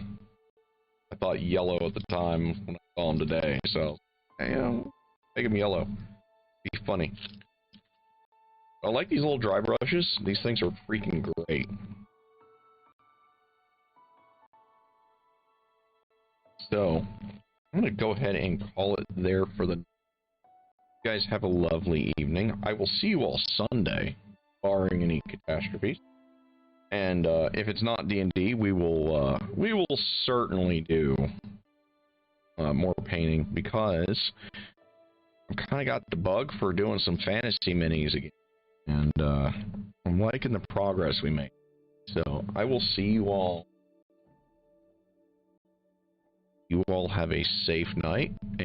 I thought yellow at the time when I saw them today, so make them yellow. Be funny. I like these little dry brushes. These things are freaking great. So I'm gonna go ahead and call it there for the. You guys have a lovely evening. I will see you all Sunday, barring any catastrophes. And if it's not D&D, we will certainly do more painting, because I've kind of got the bug for doing some fantasy minis again, and I'm liking the progress we make. So I will see you all. You all have a safe night.